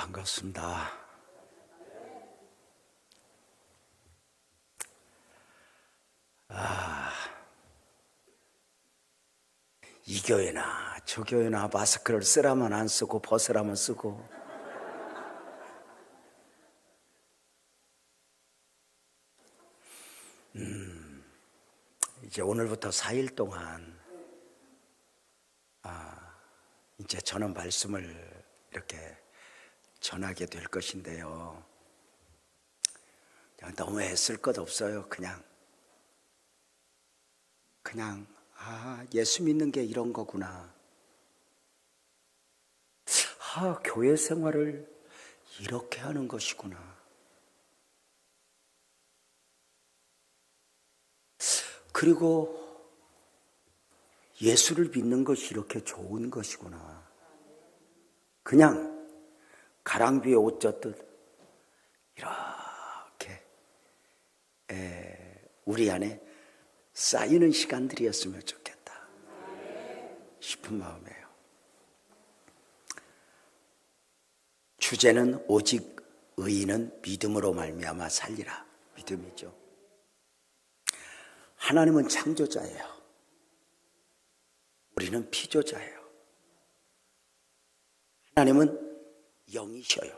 반갑습니다. 이 교회나 저 교회나 마스크를 쓰라면 안 쓰고 벗으라면 쓰고, 이제 오늘부터 4일 동안 이제 저는 말씀을 이렇게 전하게 될 것인데요. 그냥 너무 애쓸 것 없어요. 그냥 예수 믿는 게 이런 거구나. 교회 생활을 이렇게 하는 것이구나. 그리고 예수를 믿는 것이 이렇게 좋은 것이구나. 그냥 가랑비에 옷 젖듯 이렇게 우리 안에 쌓이는 시간들이었으면 좋겠다 싶은 마음이에요. 주제는 오직 의인은 믿음으로 말미암아 살리라. 믿음이죠. 하나님은 창조자예요. 우리는 피조자예요. 하나님은 영이셔요.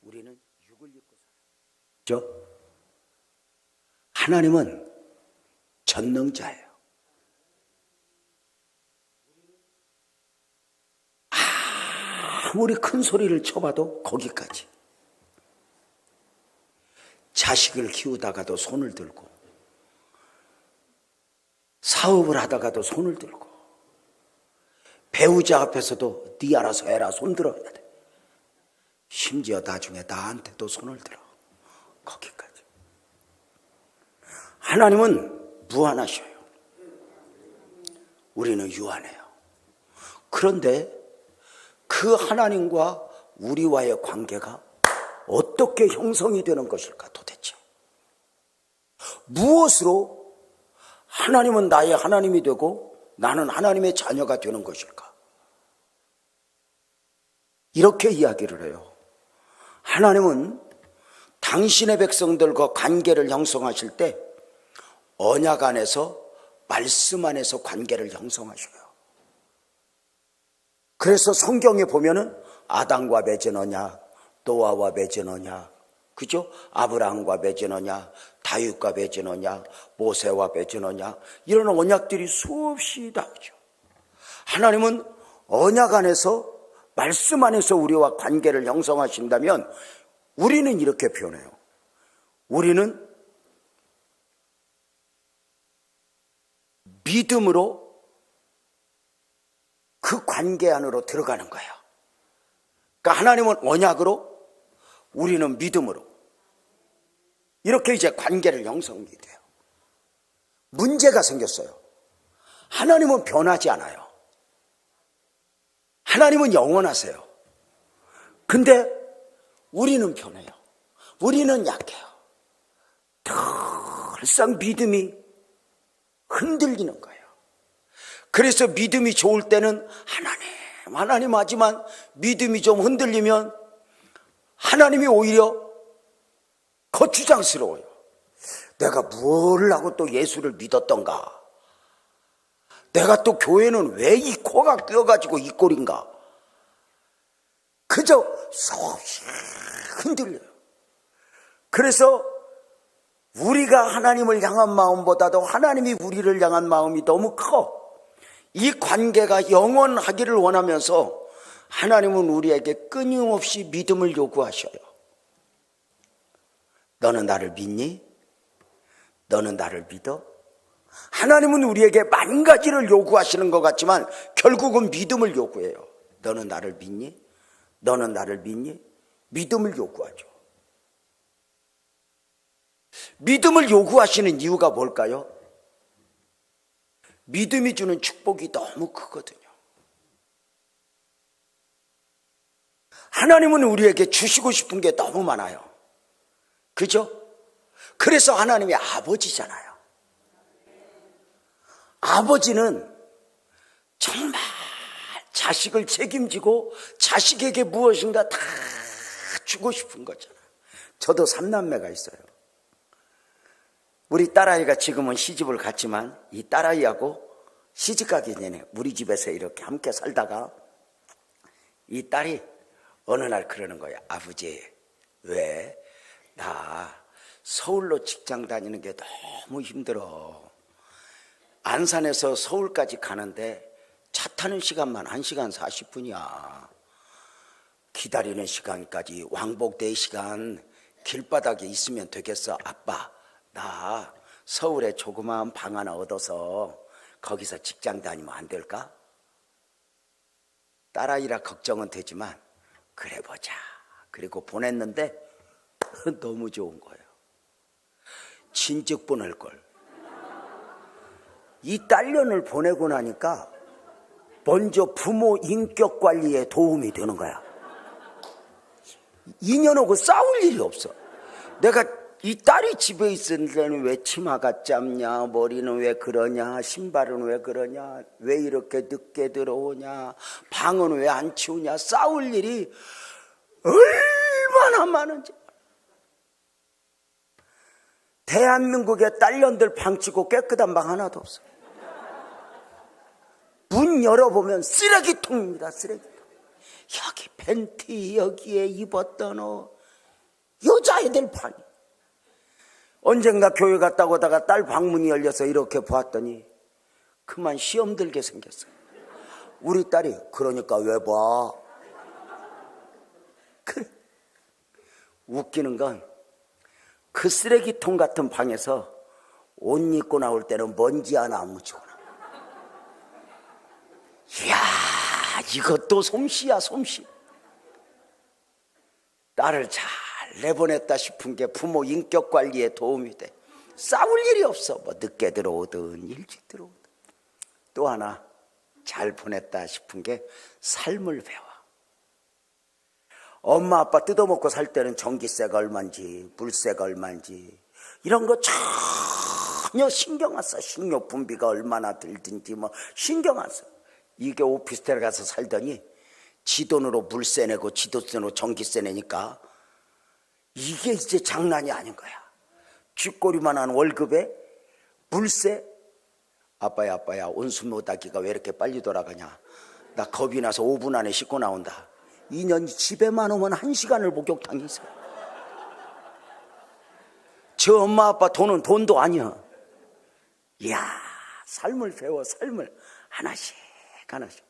우리는 육을 입고 살아요. 그렇죠? 하나님은 전능자예요. 아무리 큰 소리를 쳐봐도 거기까지. 자식을 키우다가도 손을 들고, 사업을 하다가도 손을 들고, 배우자 앞에서도 네 알아서 해라 손 들어야 돼. 심지어 나중에 나한테도 손을 들어. 거기까지. 하나님은 무한하셔요. 우리는 유한해요. 그런데 그 하나님과 우리와의 관계가 어떻게 형성이 되는 것일까 도대체? 무엇으로 하나님은 나의 하나님이 되고 나는 하나님의 자녀가 되는 것일까? 이렇게 이야기를 해요. 하나님은 당신의 백성들과 관계를 형성하실 때 언약 안에서, 말씀 안에서 관계를 형성하셔요. 그래서 성경에 보면은 아담과 맺은 언약, 노아와 맺은 언약, 그죠? 아브라함과 맺은 언약, 다윗과 맺은 언약, 모세와 맺은 언약, 이런 언약들이 수없이 나오죠. 하나님은 언약 안에서, 말씀 안에서 우리와 관계를 형성하신다면 우리는 이렇게 표현해요. 우리는 믿음으로 그 관계 안으로 들어가는 거예요. 그러니까 하나님은 언약으로, 우리는 믿음으로. 이렇게 이제 관계를 형성이 돼요. 문제가 생겼어요. 하나님은 변하지 않아요. 하나님은 영원하세요. 근데 우리는 변해요. 우리는 약해요. 늘상 믿음이 흔들리는 거예요. 그래서 믿음이 좋을 때는 하나님 하지만 믿음이 좀 흔들리면 하나님이 오히려 거추장스러워요. 내가 뭘 하고 또 예수를 믿었던가? 내가 또 교회는 왜 이 코가 끼어가지고 이 꼴인가? 그저 수없이 흔들려요. 그래서 우리가 하나님을 향한 마음보다도 하나님이 우리를 향한 마음이 너무 커. 이 관계가 영원하기를 원하면서 하나님은 우리에게 끊임없이 믿음을 요구하셔요. 너는 나를 믿니? 너는 나를 믿어? 하나님은 우리에게 만 가지를 요구하시는 것 같지만 결국은 믿음을 요구해요. 너는 나를 믿니? 너는 나를 믿니? 믿음을 요구하죠. 믿음을 요구하시는 이유가 뭘까요? 믿음이 주는 축복이 너무 크거든요. 하나님은 우리에게 주시고 싶은 게 너무 많아요. 그죠? 그래서 하나님이 아버지잖아요. 아버지는 정말 자식을 책임지고 자식에게 무엇인가 다 주고 싶은 거잖아. 저도 3남매가 있어요. 우리 딸아이가 지금은 시집을 갔지만 이 딸아이하고 시집가기 전에 우리 집에서 이렇게 함께 살다가 이 딸이 어느 날 그러는 거야. 아버지, 왜? 나 서울로 직장 다니는 게 너무 힘들어. 안산에서 서울까지 가는데 차 타는 시간만 1시간 40분이야. 기다리는 시간까지 왕복 4시간 길바닥에 있으면 되겠어. 아빠, 나 서울에 조그마한 방 하나 얻어서 거기서 직장 다니면 안 될까? 딸아이라 걱정은 되지만 그래 보자. 그리고 보냈는데 너무 좋은 거예요. 진즉 보낼걸. 이 딸년을 보내고 나니까 먼저 부모 인격 관리에 도움이 되는 거야. 2년하고 싸울 일이 없어. 내가 이 딸이 집에 있을 때는 왜 치마가 짧냐, 머리는 왜 그러냐, 신발은 왜 그러냐, 왜 이렇게 늦게 들어오냐, 방은 왜 안 치우냐, 싸울 일이 얼마나 많은지. 대한민국의 딸년들 방 치고 깨끗한 방 하나도 없어. 문 열어보면 쓰레기통입니다. 쓰레기통. 여기 팬티, 여기에 입었던 옷, 여자애들 방이. 언젠가 교회 갔다 오다가 딸 방문이 열려서 이렇게 보았더니 그만 시험 들게 생겼어요. 우리 딸이 그러니까 왜 봐? 그래. 웃기는 건 그 쓰레기통 같은 방에서 옷 입고 나올 때는 먼지 하나 안 묻히고 나와. 이야, 이것도 솜씨야, 솜씨. 딸을 잘 내보냈다 싶은 게 부모 인격 관리에 도움이 돼. 싸울 일이 없어. 뭐 늦게 들어오든 일찍 들어오든. 또 하나 잘 보냈다 싶은 게 삶을 배워. 엄마 아빠 뜯어먹고 살 때는 전기세가 얼마인지 물세가 얼마인지 이런 거 전혀 신경 안 써. 식료품비가 얼마나 들든지 뭐 신경 안 써. 이게 오피스텔 가서 살더니 지 돈으로 물세 내고 지 돈으로 전기세 내니까 이게 이제 장난이 아닌 거야. 쥐꼬리만한 월급에 물세. 아빠야 온수 모다기가 왜 이렇게 빨리 돌아가냐. 나 겁이 나서 5분 안에 씻고 나온다. 2년이 집에만 오면 1시간을 목욕탕에 있어. 저 엄마 아빠 돈은 돈도 아니야. 이야, 삶을 배워. 삶을 하나씩 하나씩.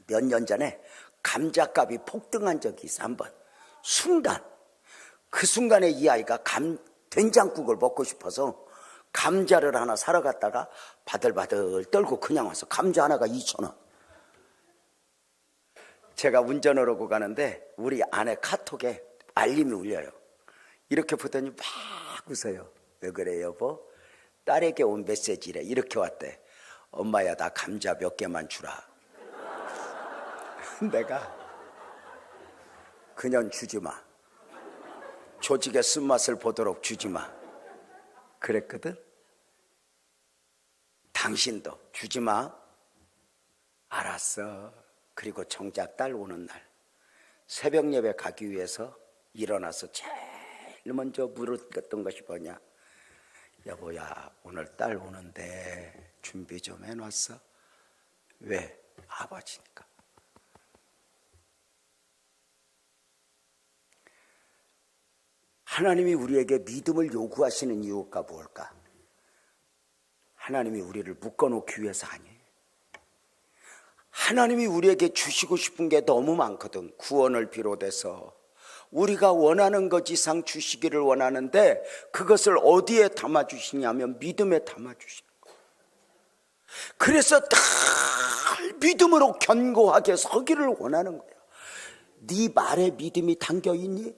몇 년 전에 감자값이 폭등한 적이 있어. 한번 순간, 그 순간에 이 아이가 된장국을 먹고 싶어서 감자를 하나 사러 갔다가 바들바들 떨고 그냥 와서 감자 하나가 2,000원. 제가 운전을 하고 가는데 우리 아내 카톡에 알림이 울려요. 이렇게 보더니 막 웃어요. 왜 그래 여보? 딸에게 온 메시지래. 이렇게 왔대. 엄마야, 나 감자 몇 개만 주라. 내가 그냥 주지 마. 조직의 쓴맛을 보도록 주지 마. 그랬거든. 당신도 주지 마. 알았어. 그리고 정작 딸 오는 날 새벽 예배 가기 위해서 일어나서 제일 먼저 물었던 것이 뭐냐. 여보야, 오늘 딸 오는데 준비 좀 해놨어? 왜? 아버지니까. 하나님이 우리에게 믿음을 요구하시는 이유가 뭘까? 하나님이 우리를 묶어놓기 위해서 아니에요. 하나님이 우리에게 주시고 싶은 게 너무 많거든. 구원을 비롯해서 우리가 원하는 것 이상 주시기를 원하는데 그것을 어디에 담아주시냐면 믿음에 담아주시는 거예요. 그래서 늘 믿음으로 견고하게 서기를 원하는 거예요. 네 말에 믿음이 담겨있니?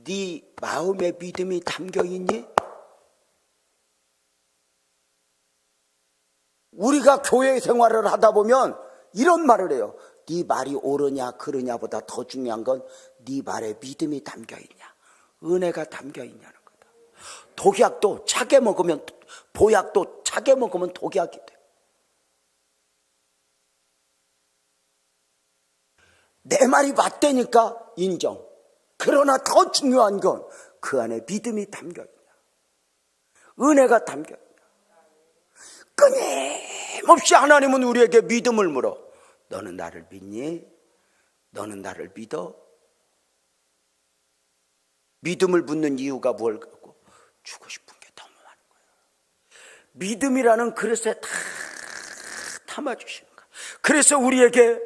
네 마음에 믿음이 담겨있니? 우리가 교회 생활을 하다 보면 이런 말을 해요. 네 말이 옳으냐 그르냐보다 더 중요한 건 네 말에 믿음이 담겨있냐, 은혜가 담겨있냐는 거다. 독약도 차게 먹으면, 보약도 차게 먹으면 독약이 돼. 내 말이 맞다니까 인정. 그러나 더 중요한 건 그 안에 믿음이 담겨 있냐, 은혜가 담겨 있냐. 끊임없이 하나님은 우리에게 믿음을 물어. 너는 나를 믿니? 너는 나를 믿어? 믿음을 묻는 이유가 뭘 갖고? 주고 싶은 게 너무 많은 거예요. 믿음이라는 그릇에 다 담아주시는 거예요. 그래서 우리에게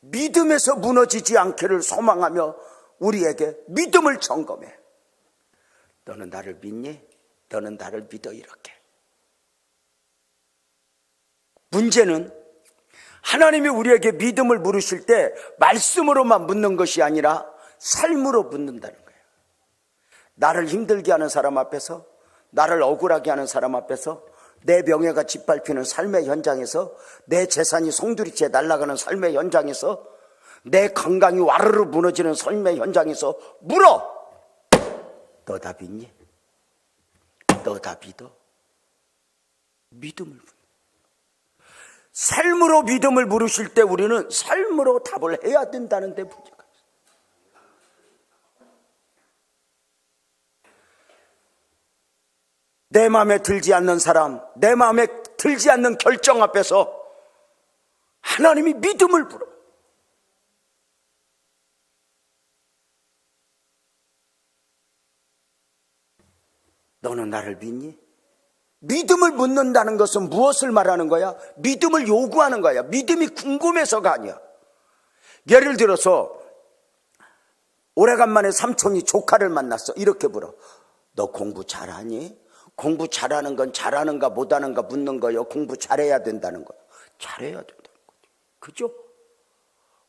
믿음에서 무너지지 않기를 소망하며 우리에게 믿음을 점검해. 너는 나를 믿니? 너는 나를 믿어. 이렇게. 문제는 하나님이 우리에게 믿음을 물으실 때 말씀으로만 묻는 것이 아니라 삶으로 묻는다는 거예요. 나를 힘들게 하는 사람 앞에서, 나를 억울하게 하는 사람 앞에서, 내 명예가 짓밟히는 삶의 현장에서, 내 재산이 송두리째 날아가는 삶의 현장에서, 내 건강이 와르르 무너지는 삶의 현장에서 물어. 너 다 믿니? 너 다 믿어? 믿음을 묻는. 삶으로 믿음을 물으실 때 우리는 삶으로 답을 해야 된다는 데 문제가 있어요. 내 마음에 들지 않는 사람, 내 마음에 들지 않는 결정 앞에서 하나님이 믿음을 물어. 너는 나를 믿니? 믿음을 묻는다는 것은 무엇을 말하는 거야? 믿음을 요구하는 거야. 믿음이 궁금해서가 아니야. 예를 들어서 오래간만에 삼촌이 조카를 만났어. 이렇게 물어. 너 공부 잘하니? 공부 잘하는 건 잘하는가 못하는가 묻는 거예요. 공부 잘해야 된다는 거예요. 잘해야 된다는 거죠. 그죠?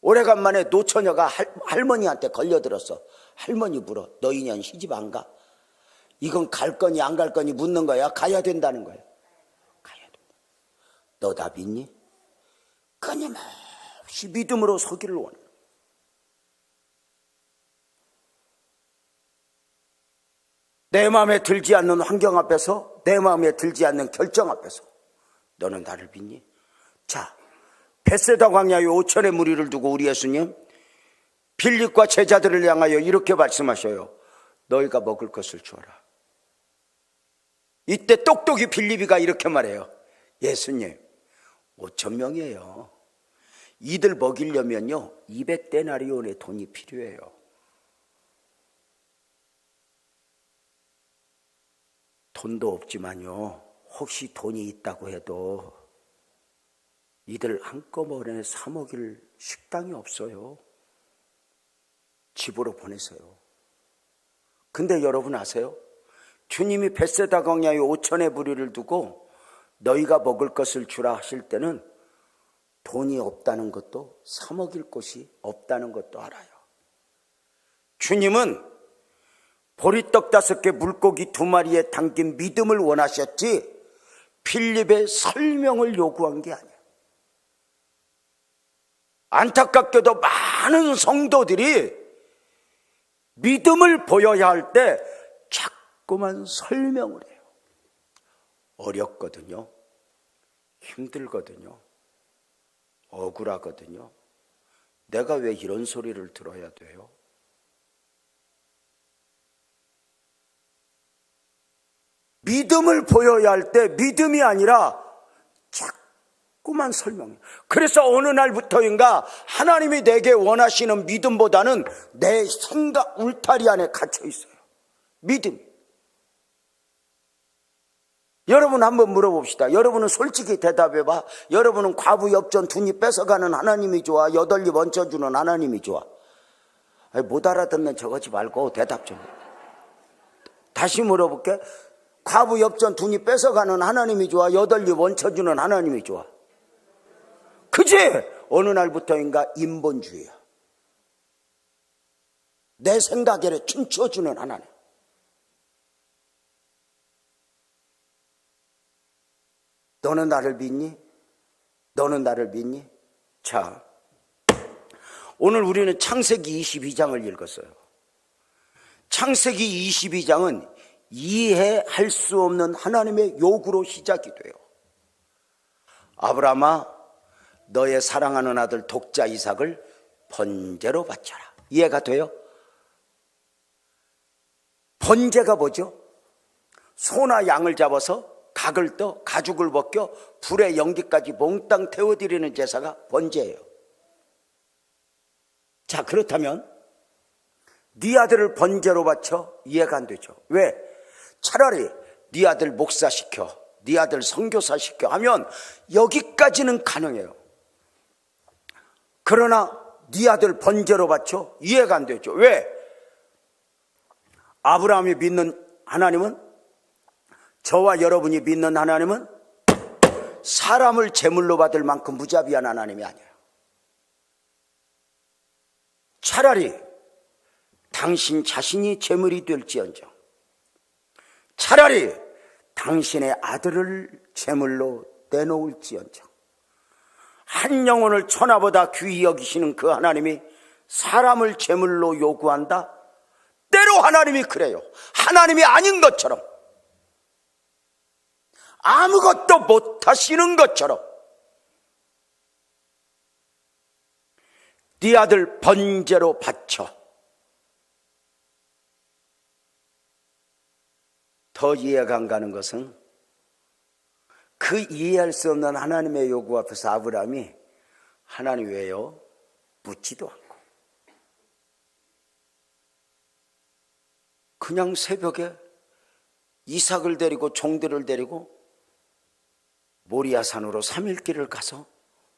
오래간만에 노처녀가 할머니한테 걸려들었어. 할머니 물어. 너 인연 시집 안 가? 이건 갈 거니 안 갈 거니 묻는 거야. 가야 된다는 거야. 가야 된다. 너 다 믿니? 끊임없이 믿음으로 서기를 원해. 내 마음에 들지 않는 환경 앞에서, 내 마음에 들지 않는 결정 앞에서 너는 나를 믿니? 자, 벳세다 광야의 5천의 무리를 두고 우리 예수님 빌립과 제자들을 향하여 이렇게 말씀하셔요. 너희가 먹을 것을 주어라. 이때 똑똑이 빌립이가 이렇게 말해요. 예수님, 5천 명이에요. 이들 먹이려면요 200데나리온의 돈이 필요해요. 돈도 없지만요, 혹시 돈이 있다고 해도 이들 한꺼번에 사 먹일 식당이 없어요. 집으로 보내세요. 근데 여러분 아세요? 주님이 벳세다 광야에 5천의 무리를 두고 너희가 먹을 것을 주라 하실 때는 돈이 없다는 것도, 사 먹일 곳이 없다는 것도 알아요. 주님은 보리떡 5개 물고기 2마리에 담긴 믿음을 원하셨지 빌립의 설명을 요구한 게 아니에요. 안타깝게도 많은 성도들이 믿음을 보여야 할 때 자꾸만 설명을 해요. 어렵거든요. 힘들거든요. 억울하거든요. 내가 왜 이런 소리를 들어야 돼요? 믿음을 보여야 할 때 믿음이 아니라 자꾸만 설명해. 그래서 어느 날부터인가 하나님이 내게 원하시는 믿음보다는 내 생각 울타리 안에 갇혀 있어요. 믿음. 여러분 한번 물어봅시다. 여러분은 솔직히 대답해봐. 여러분은 과부 엽전 두니 뺏어가는 하나님이 좋아? 여덟입 얹혀주는 하나님이 좋아? 못 알아듣는 저거지 말고 대답 좀. 다시 물어볼게. 과부 엽전 두니 뺏어가는 하나님이 좋아? 여덟입 얹혀주는 하나님이 좋아? 그치? 어느 날부터인가 인본주의야. 내 생각에 춤춰주는 하나님. 너는 나를 믿니? 너는 나를 믿니? 자, 오늘 우리는 창세기 22장을 읽었어요. 창세기 22장은 이해할 수 없는 하나님의 요구로 시작이 돼요. 아브라함아, 너의 사랑하는 아들 독자 이삭을 번제로 바쳐라. 이해가 돼요? 번제가 뭐죠? 소나 양을 잡아서 각을 떠 가죽을 벗겨 불에 연기까지 몽땅 태워드리는 제사가 번제예요. 자, 그렇다면 네 아들을 번제로 바쳐? 이해가 안 되죠. 왜? 차라리 네 아들 목사시켜, 네 아들 선교사시켜 하면 여기까지는 가능해요. 그러나 네 아들 번제로 바쳐? 이해가 안 되죠. 왜? 아브라함이 믿는 하나님은, 저와 여러분이 믿는 하나님은 사람을 제물로 받을 만큼 무자비한 하나님이 아니에요. 차라리 당신 자신이 제물이 될지언정, 차라리 당신의 아들을 제물로 내놓을지언정, 한 영혼을 천하보다 귀히 여기시는 그 하나님이 사람을 제물로 요구한다? 때로 하나님이 그래요. 하나님이 아닌 것처럼, 아무것도 못하시는 것처럼 네 아들 번제로 바쳐. 더 이해가 안 가는 것은 그 이해할 수 없는 하나님의 요구 앞에서 아브라함이 하나님 왜요? 묻지도 않고 그냥 새벽에 이삭을 데리고 종들을 데리고 모리아산으로 3일길을 가서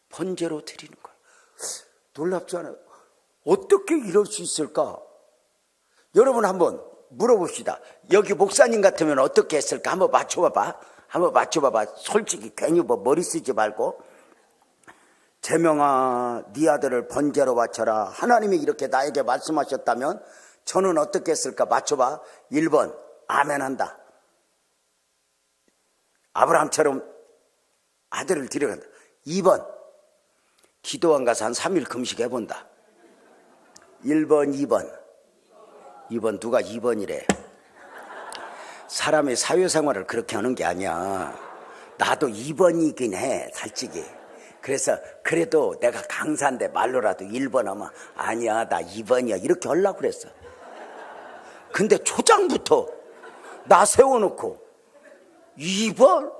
번제로 드리는 거예요. 놀랍지 않아요? 어떻게 이럴 수 있을까? 여러분 한번 물어봅시다. 여기 목사님 같으면 어떻게 했을까? 한번 맞춰봐봐. 한번 맞춰봐봐. 솔직히 괜히 뭐 머리 쓰지 말고. 제명아, 네 아들을 번제로 바쳐라. 하나님이 이렇게 나에게 말씀하셨다면 저는 어떻게 했을까? 맞춰봐. 1번 아멘한다. 아브라함처럼 아들을 데려간다. 2번 기도원 가서 한 3일 금식해본다. 1번 2번 누가 2번이래. 사람의 사회생활을 그렇게 하는 게 아니야. 나도 2번이긴 해 솔직히. 그래서 그래도 내가 강사인데 말로라도 1번 하면 아니야 나 2번이야 이렇게 하려고 그랬어. 근데 초장부터 나 세워놓고 2번?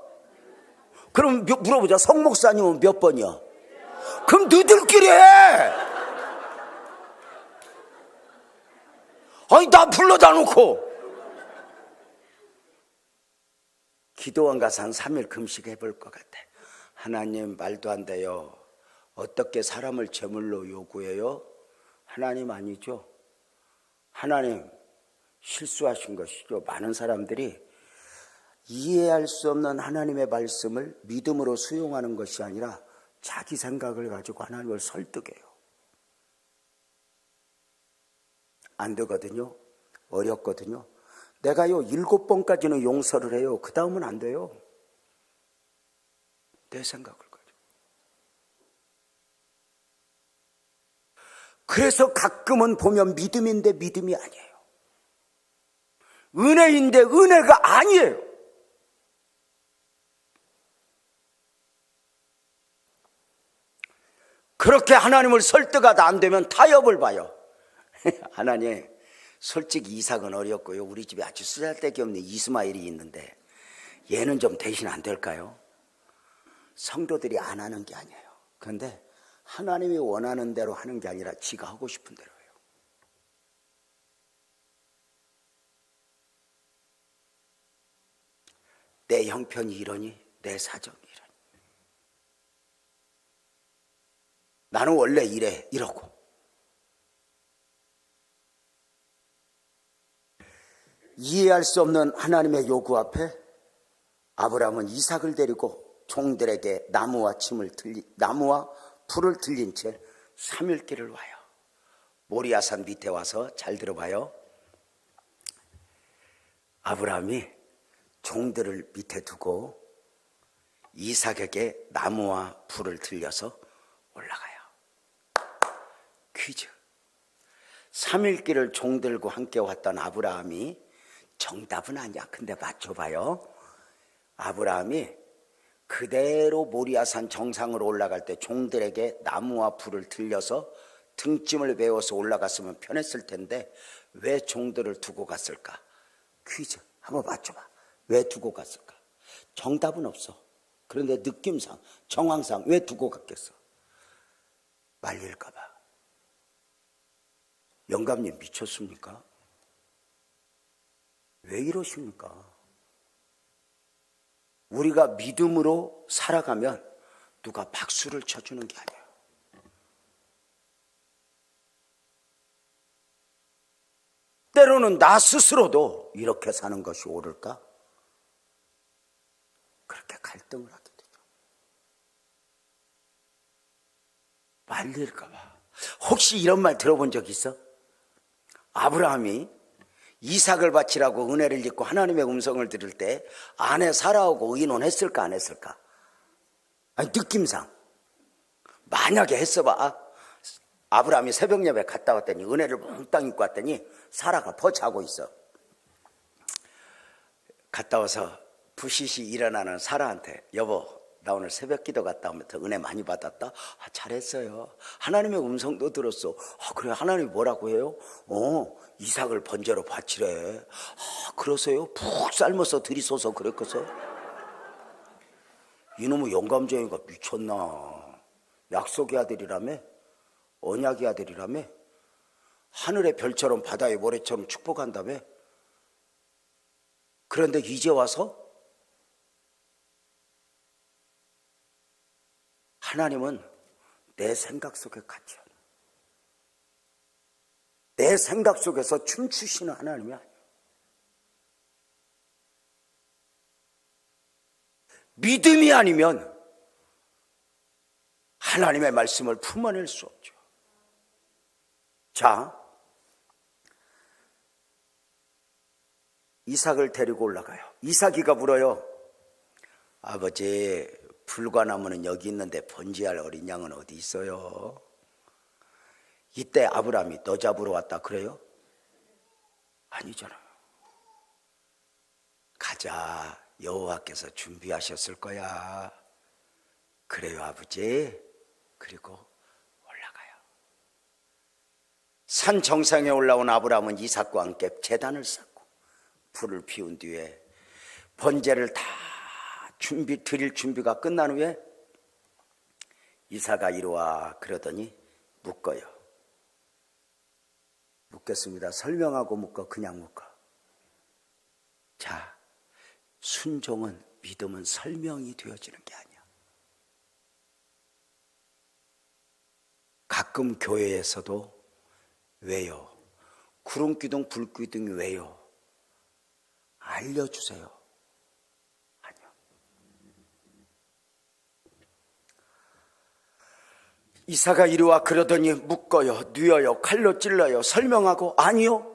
그럼 물어보자. 성 목사님은 몇 번이야? 그럼 너희들끼리 해. 아니 나 불러다 놓고. 기도원 가서 한 3일 금식 해볼 것 같아. 하나님 말도 안 돼요. 어떻게 사람을 제물로 요구해요? 하나님 아니죠. 하나님 실수하신 것이죠. 많은 사람들이 이해할 수 없는 하나님의 말씀을 믿음으로 수용하는 것이 아니라 자기 생각을 가지고 하나님을 설득해요. 안 되거든요. 어렵거든요. 내가요 7번까지는 용서를 해요. 그 다음은 안 돼요. 내 생각을 가지고. 그래서 가끔은 보면 믿음인데 믿음이 아니에요. 은혜인데 은혜가 아니에요. 그렇게 하나님을 설득하다 안 되면 타협을 봐요. 하나님 솔직히 이삭은 어렵고요. 우리 집에 아주 쓰잘데기 없는 이스마엘이 있는데 얘는 좀 대신 안 될까요? 성도들이 안 하는 게 아니에요. 그런데 하나님이 원하는 대로 하는 게 아니라 지가 하고 싶은 대로 해요. 내 형편이 이러니 내 사정이 이러니 나는 원래 이러고 이해할 수 없는 하나님의 요구 앞에 아브라함은 이삭을 데리고 종들에게 나무와 불을 들린 채 3일 길을 와요. 모리아산 밑에 와서 잘 들어봐요. 아브라함이 종들을 밑에 두고 이삭에게 나무와 불을 들려서 올라가요. 퀴즈. 3일 길을 종들과 함께 왔던 아브라함이 정답은 아니야. 근데 맞춰봐요. 아브라함이 그대로 모리아산 정상으로 올라갈 때 종들에게 나무와 불을 들려서 등짐을 메워서 올라갔으면 편했을 텐데 왜 종들을 두고 갔을까? 퀴즈 한번 맞춰봐. 왜 두고 갔을까? 정답은 없어. 그런데 느낌상, 정황상 왜 두고 갔겠어? 말릴까 봐. 영감님 미쳤습니까? 왜 이러십니까? 우리가 믿음으로 살아가면 누가 박수를 쳐주는 게 아니에요. 때로는 나 스스로도 이렇게 사는 것이 옳을까? 그렇게 갈등을 하게 되죠. 말릴까 봐. 혹시 이런 말 들어본 적 있어? 아브라함이 이삭을 바치라고 은혜를 입고 하나님의 음성을 들을 때 아내 사라하고 의논했을까 안 했을까? 아니 느낌상 만약에 했어봐. 아브라함이 새벽 예배 갔다 왔더니 은혜를 몽땅 입고 왔더니 사라가 퍼자고 있어. 갔다 와서 부시시 일어나는 사라한테 여보 나 오늘 새벽 기도 갔다 오면서 은혜 많이 받았다. 잘했어요. 하나님의 음성도 들었어. 그래 하나님이 뭐라고 해요? 이삭을 번제로 바치래. 그러세요? 푹 삶아서 들이소서 그랬겠어? 이놈의 영감쟁이가 미쳤나. 약속의 아들이라며? 언약의 아들이라며? 하늘의 별처럼 바다의 모래처럼 축복한다며? 그런데 이제 와서 하나님은 내 생각 속에 같이 하는, 내 생각 속에서 춤추시는 하나님이 아니에요. 믿음이 아니면 하나님의 말씀을 품어낼 수 없죠. 자, 이삭을 데리고 올라가요. 이삭이가 물어요. 아버지, 불과나무는 여기 있는데 번제할 어린 양은 어디 있어요? 이때 아브라함이 너 잡으러 왔다 그래요? 아니잖아요. 가자, 여호와께서 준비하셨을 거야. 그래요 아버지. 그리고 올라가요. 산 정상에 올라온 아브라함은 이삭과 함께 제단을 쌓고 불을 피운 뒤에 번제를 다 드릴 준비가 끝난 후에 이삭아 이리와 그러더니 묶어요. 묶겠습니다. 설명하고 묶어 그냥 묶어. 자, 순종은 믿음은 설명이 되어지는 게 아니야. 가끔 교회에서도 왜요? 구름기둥 불기둥이 왜요? 알려주세요. 아니요. 이삭아 이리와 그러더니 묶어요, 뉘어요, 칼로 찔러요, 설명하고 아니요.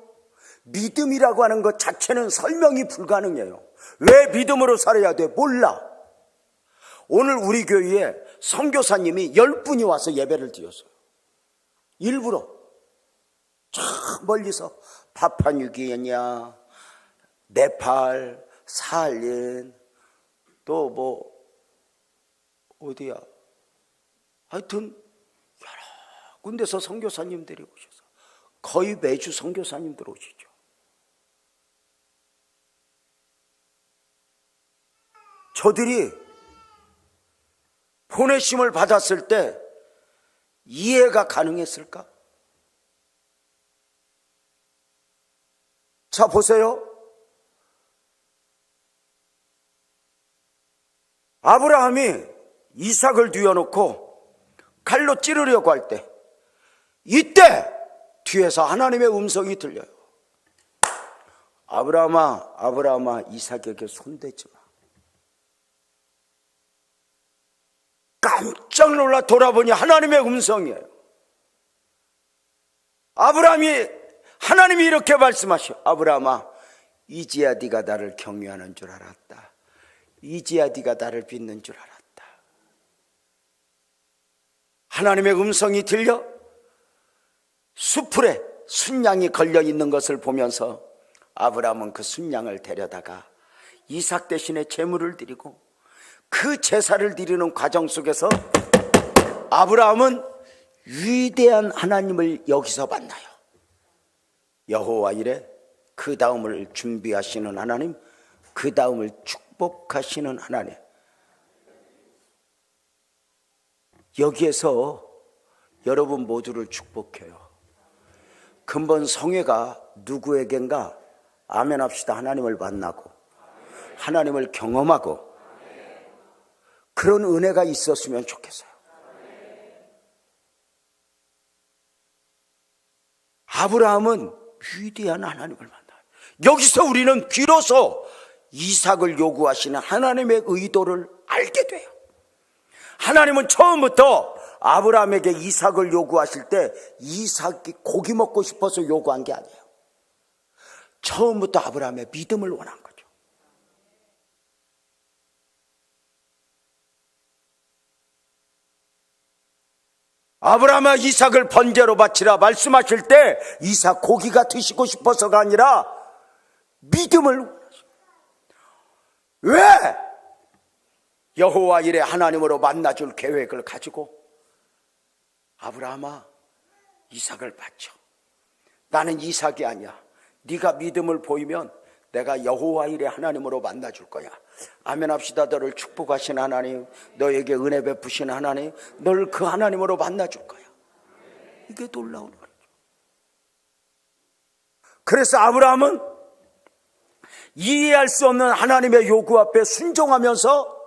믿음이라고 하는 것 자체는 설명이 불가능해요. 왜 믿음으로 살아야 돼? 몰라. 오늘 우리 교회에 선교사님이 10분이 와서 예배를 드렸어요. 일부러 저 멀리서 파푸아뉴기니아, 네팔, 살린, 또 뭐 어디야, 하여튼 여러 군데서 선교사님들이 오셔서 거의 매주 선교사님들 오시죠. 저들이 보내심을 받았을 때 이해가 가능했을까? 자 보세요. 아브라함이 이삭을 뉘어놓고 칼로 찌르려고 할 때 이때 뒤에서 하나님의 음성이 들려요. 아브라함아, 아브라함아, 이삭에게 손대지 마. 깜짝 놀라 돌아보니 하나님의 음성이에요. 하나님이 이렇게 말씀하셔. 아브라함아, 이제야 네가 나를 경외하는 줄 알았다. 이제야 네가 나를 믿는 줄 알았다. 하나님의 음성이 들려 수풀에 순양이 걸려 있는 것을 보면서 아브라함은 그 순양을 데려다가 이삭 대신에 제물을 드리고 그 제사를 드리는 과정 속에서 아브라함은 위대한 하나님을 여기서 만나요. 여호와 이래 그 다음을 준비하시는 하나님, 그 다음을 축복하시는 하나님. 여기에서 여러분 모두를 축복해요. 근본 성회가 누구에겐가? 아멘 합시다. 하나님을 만나고 하나님을 경험하고 그런 은혜가 있었으면 좋겠어요. 아브라함은 위대한 하나님을 만나요. 여기서 우리는 비로소 이삭을 요구하시는 하나님의 의도를 알게 돼요. 하나님은 처음부터 아브라함에게 이삭을 요구하실 때 이삭이 고기 먹고 싶어서 요구한 게 아니에요. 처음부터 아브라함의 믿음을 원한 거죠. 아브라함아 이삭을 번제로 바치라 말씀하실 때 이삭 고기가 드시고 싶어서가 아니라 믿음을 원하죠. 왜? 여호와 이레 하나님으로 만나줄 계획을 가지고 아브라함아 이삭을 바쳐. 나는 이삭이 아니야. 네가 믿음을 보이면 내가 여호와 이레 하나님으로 만나줄 거야. 아멘 합시다. 너를 축복하신 하나님, 너에게 은혜 베푸신 하나님, 널 그 하나님으로 만나줄 거야. 이게 놀라운 거죠. 그래서 아브라함은 이해할 수 없는 하나님의 요구 앞에 순종하면서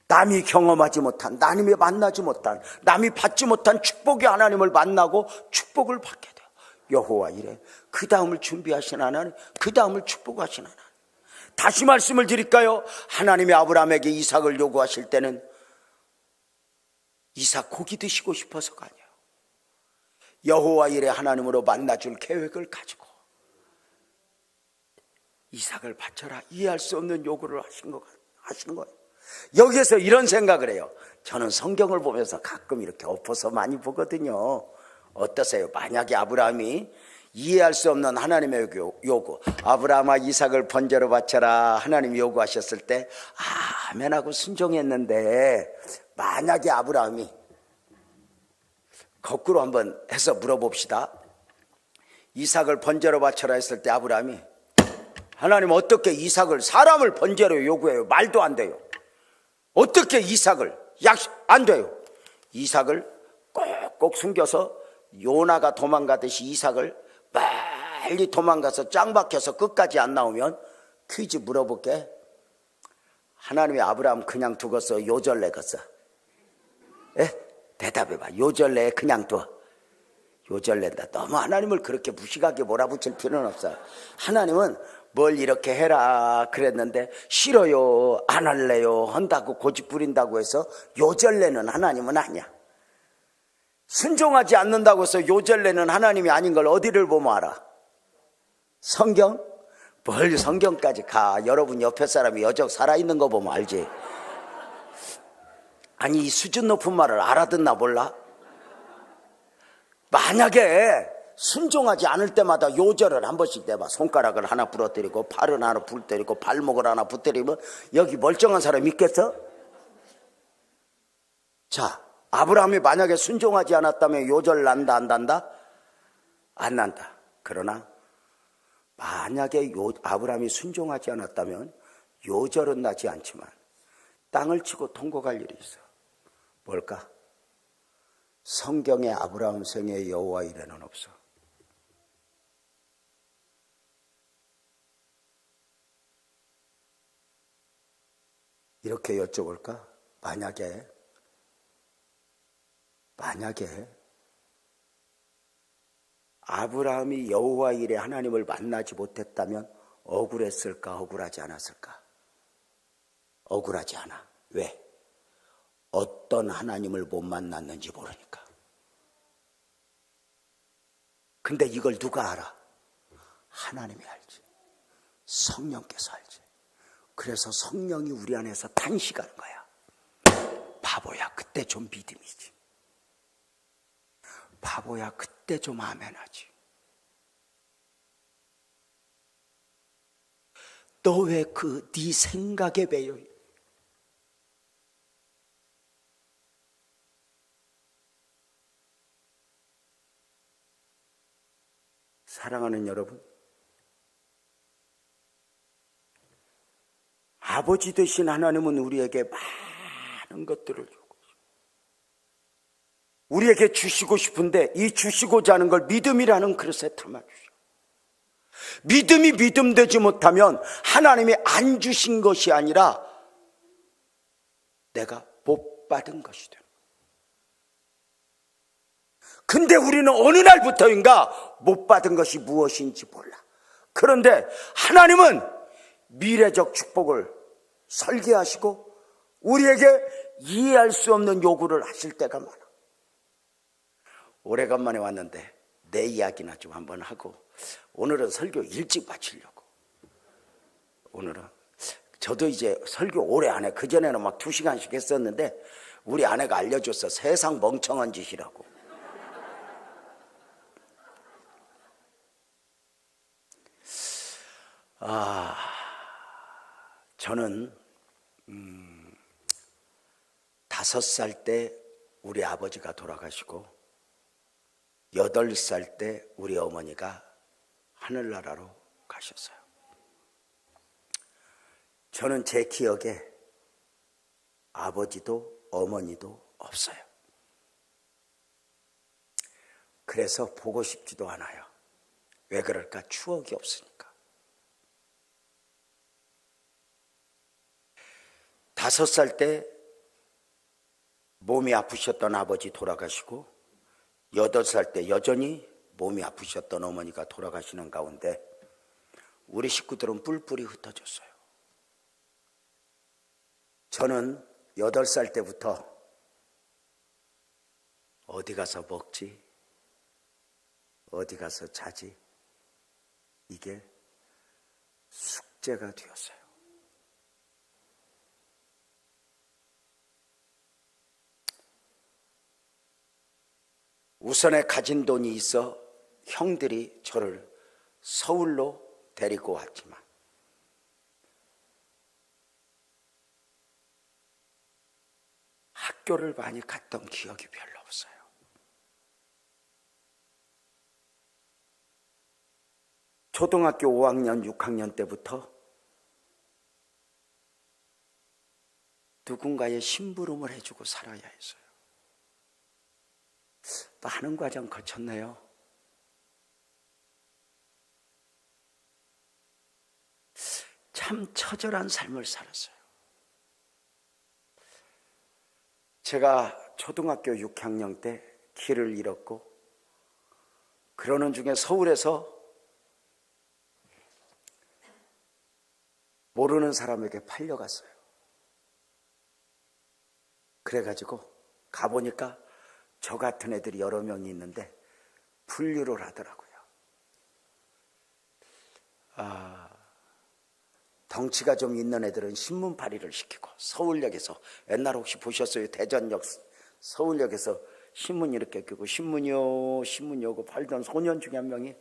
남이 경험하지 못한, 남이 만나지 못한, 남이 받지 못한 축복의 하나님을 만나고 축복을 받게 돼요. 여호와 이래 그 다음을 준비하신 하나님, 그 다음을 축복하신 하나님. 다시 말씀을 드릴까요? 하나님이 아브라함에게 이삭을 요구하실 때는 이삭 고기 드시고 싶어서가 아니에요. 여호와 이래 하나님으로 만나줄 계획을 가지고 이삭을 바쳐라. 이해할 수 없는 요구를 하시는 거예요. 여기에서 이런 생각을 해요. 저는 성경을 보면서 가끔 이렇게 엎어서 많이 보거든요. 어떠세요? 만약에 아브라함이 이해할 수 없는 하나님의 요구, 아브라함아 이삭을 번제로 바쳐라 하나님이 요구하셨을 때 아멘하고 순종했는데, 만약에 아브라함이 거꾸로 한번 해서 물어봅시다. 이삭을 번제로 바쳐라 했을 때 아브라함이 하나님 어떻게 이삭을, 사람을 번제로 요구해요? 말도 안 돼요. 어떻게 이삭을, 안 돼요. 이삭을 꼭꼭 숨겨서 요나가 도망가듯이 이삭을 빨리 도망가서 짱 박혀서 끝까지 안 나오면 퀴즈 물어볼게. 하나님이 아브라함 그냥 두겠어? 요절내 겠어? 예? 대답해봐. 요절내 그냥 둬? 요절낸다. 너무 하나님을 그렇게 무식하게 몰아붙일 필요는 없어요. 하나님은 뭘 이렇게 해라 그랬는데 싫어요, 안 할래요 한다고 고집 부린다고 해서 요절내는 하나님은 아니야. 순종하지 않는다고 해서 요절내는 하나님이 아닌 걸 어디를 보면 알아? 성경? 뭘 성경까지 가. 여러분 옆에 사람이 여적 살아있는 거 보면 알지. 아니 이 수준 높은 말을 알아듣나 몰라? 만약에 순종하지 않을 때마다 요절을 한 번씩 내봐. 손가락을 하나 부러뜨리고 팔을 하나 부러뜨리고 발목을 하나 부러뜨리면 여기 멀쩡한 사람 있겠어? 자, 아브라함이 만약에 순종하지 않았다면 요절 난다 안 난다? 안 난다. 그러나 만약에 아브라함이 순종하지 않았다면 요절은 나지 않지만 땅을 치고 통곡할 일이 있어. 뭘까? 성경에 아브라함 생애 여호와 이래는 없어. 이렇게 여쭤볼까? 만약에 아브라함이 여호와 이래 하나님을 만나지 못했다면 억울했을까? 억울하지 않았을까? 억울하지 않아. 왜? 어떤 하나님을 못 만났는지 모르니까. 근데 이걸 누가 알아? 하나님이 알지. 성령께서 알지. 그래서 성령이 우리 안에서 탄식하는 거야. 바보야, 그때 좀 믿음이지. 바보야, 그때 좀 아멘하지. 너 왜 네 생각에 매여? 사랑하는 여러분, 아버지 되신 하나님은 우리에게 많은 것들을 주고 우리에게 주시고 싶은데 이 주시고자 하는 걸 믿음이라는 그릇에 담아주셔. 믿음이 믿음 되지 못하면 하나님이 안 주신 것이 아니라 내가 못 받은 것이 되는 거예요. 근데 우리는 어느 날부터인가 못 받은 것이 무엇인지 몰라. 그런데 하나님은 미래적 축복을 설계하시고 우리에게 이해할 수 없는 요구를 하실 때가 많아. 오래간만에 왔는데 내 이야기나 좀 한번 하고 오늘은 설교 일찍 마치려고. 오늘은 저도 이제 설교 오래 안 해. 그전에는 막 2시간씩 했었는데 우리 아내가 알려줬어. 세상 멍청한 짓이라고. 저는 5살 때 우리 아버지가 돌아가시고 8살 때 우리 어머니가 하늘나라로 가셨어요. 저는 제 기억에 아버지도 어머니도 없어요. 그래서 보고 싶지도 않아요. 왜 그럴까? 추억이 없으니까. 5살 때 몸이 아프셨던 아버지 돌아가시고 8살 때 여전히 몸이 아프셨던 어머니가 돌아가시는 가운데 우리 식구들은 뿔뿔이 흩어졌어요. 저는 8살 때부터 어디 가서 먹지? 어디 가서 자지? 이게 숙제가 되었어요. 우선에 가진 돈이 있어 형들이 저를 서울로 데리고 왔지만 학교를 많이 갔던 기억이 별로 없어요. 초등학교 5학년, 6학년 때부터 누군가의 심부름을 해주고 살아야 했어요. 많은 과정 거쳤네요. 참 처절한 삶을 살았어요. 제가 초등학교 6학년 때 길을 잃었고 그러는 중에 서울에서 모르는 사람에게 팔려갔어요. 그래가지고 가보니까 저 같은 애들이 여러 명이 있는데 분류를 하더라고요. 덩치가 좀 있는 애들은 신문팔이를 시키고 서울역에서 옛날 혹시 보셨어요? 대전역 서울역에서 신문 이렇게 끼고 신문이요 신문이요 고 팔던 소년 중에 한 명이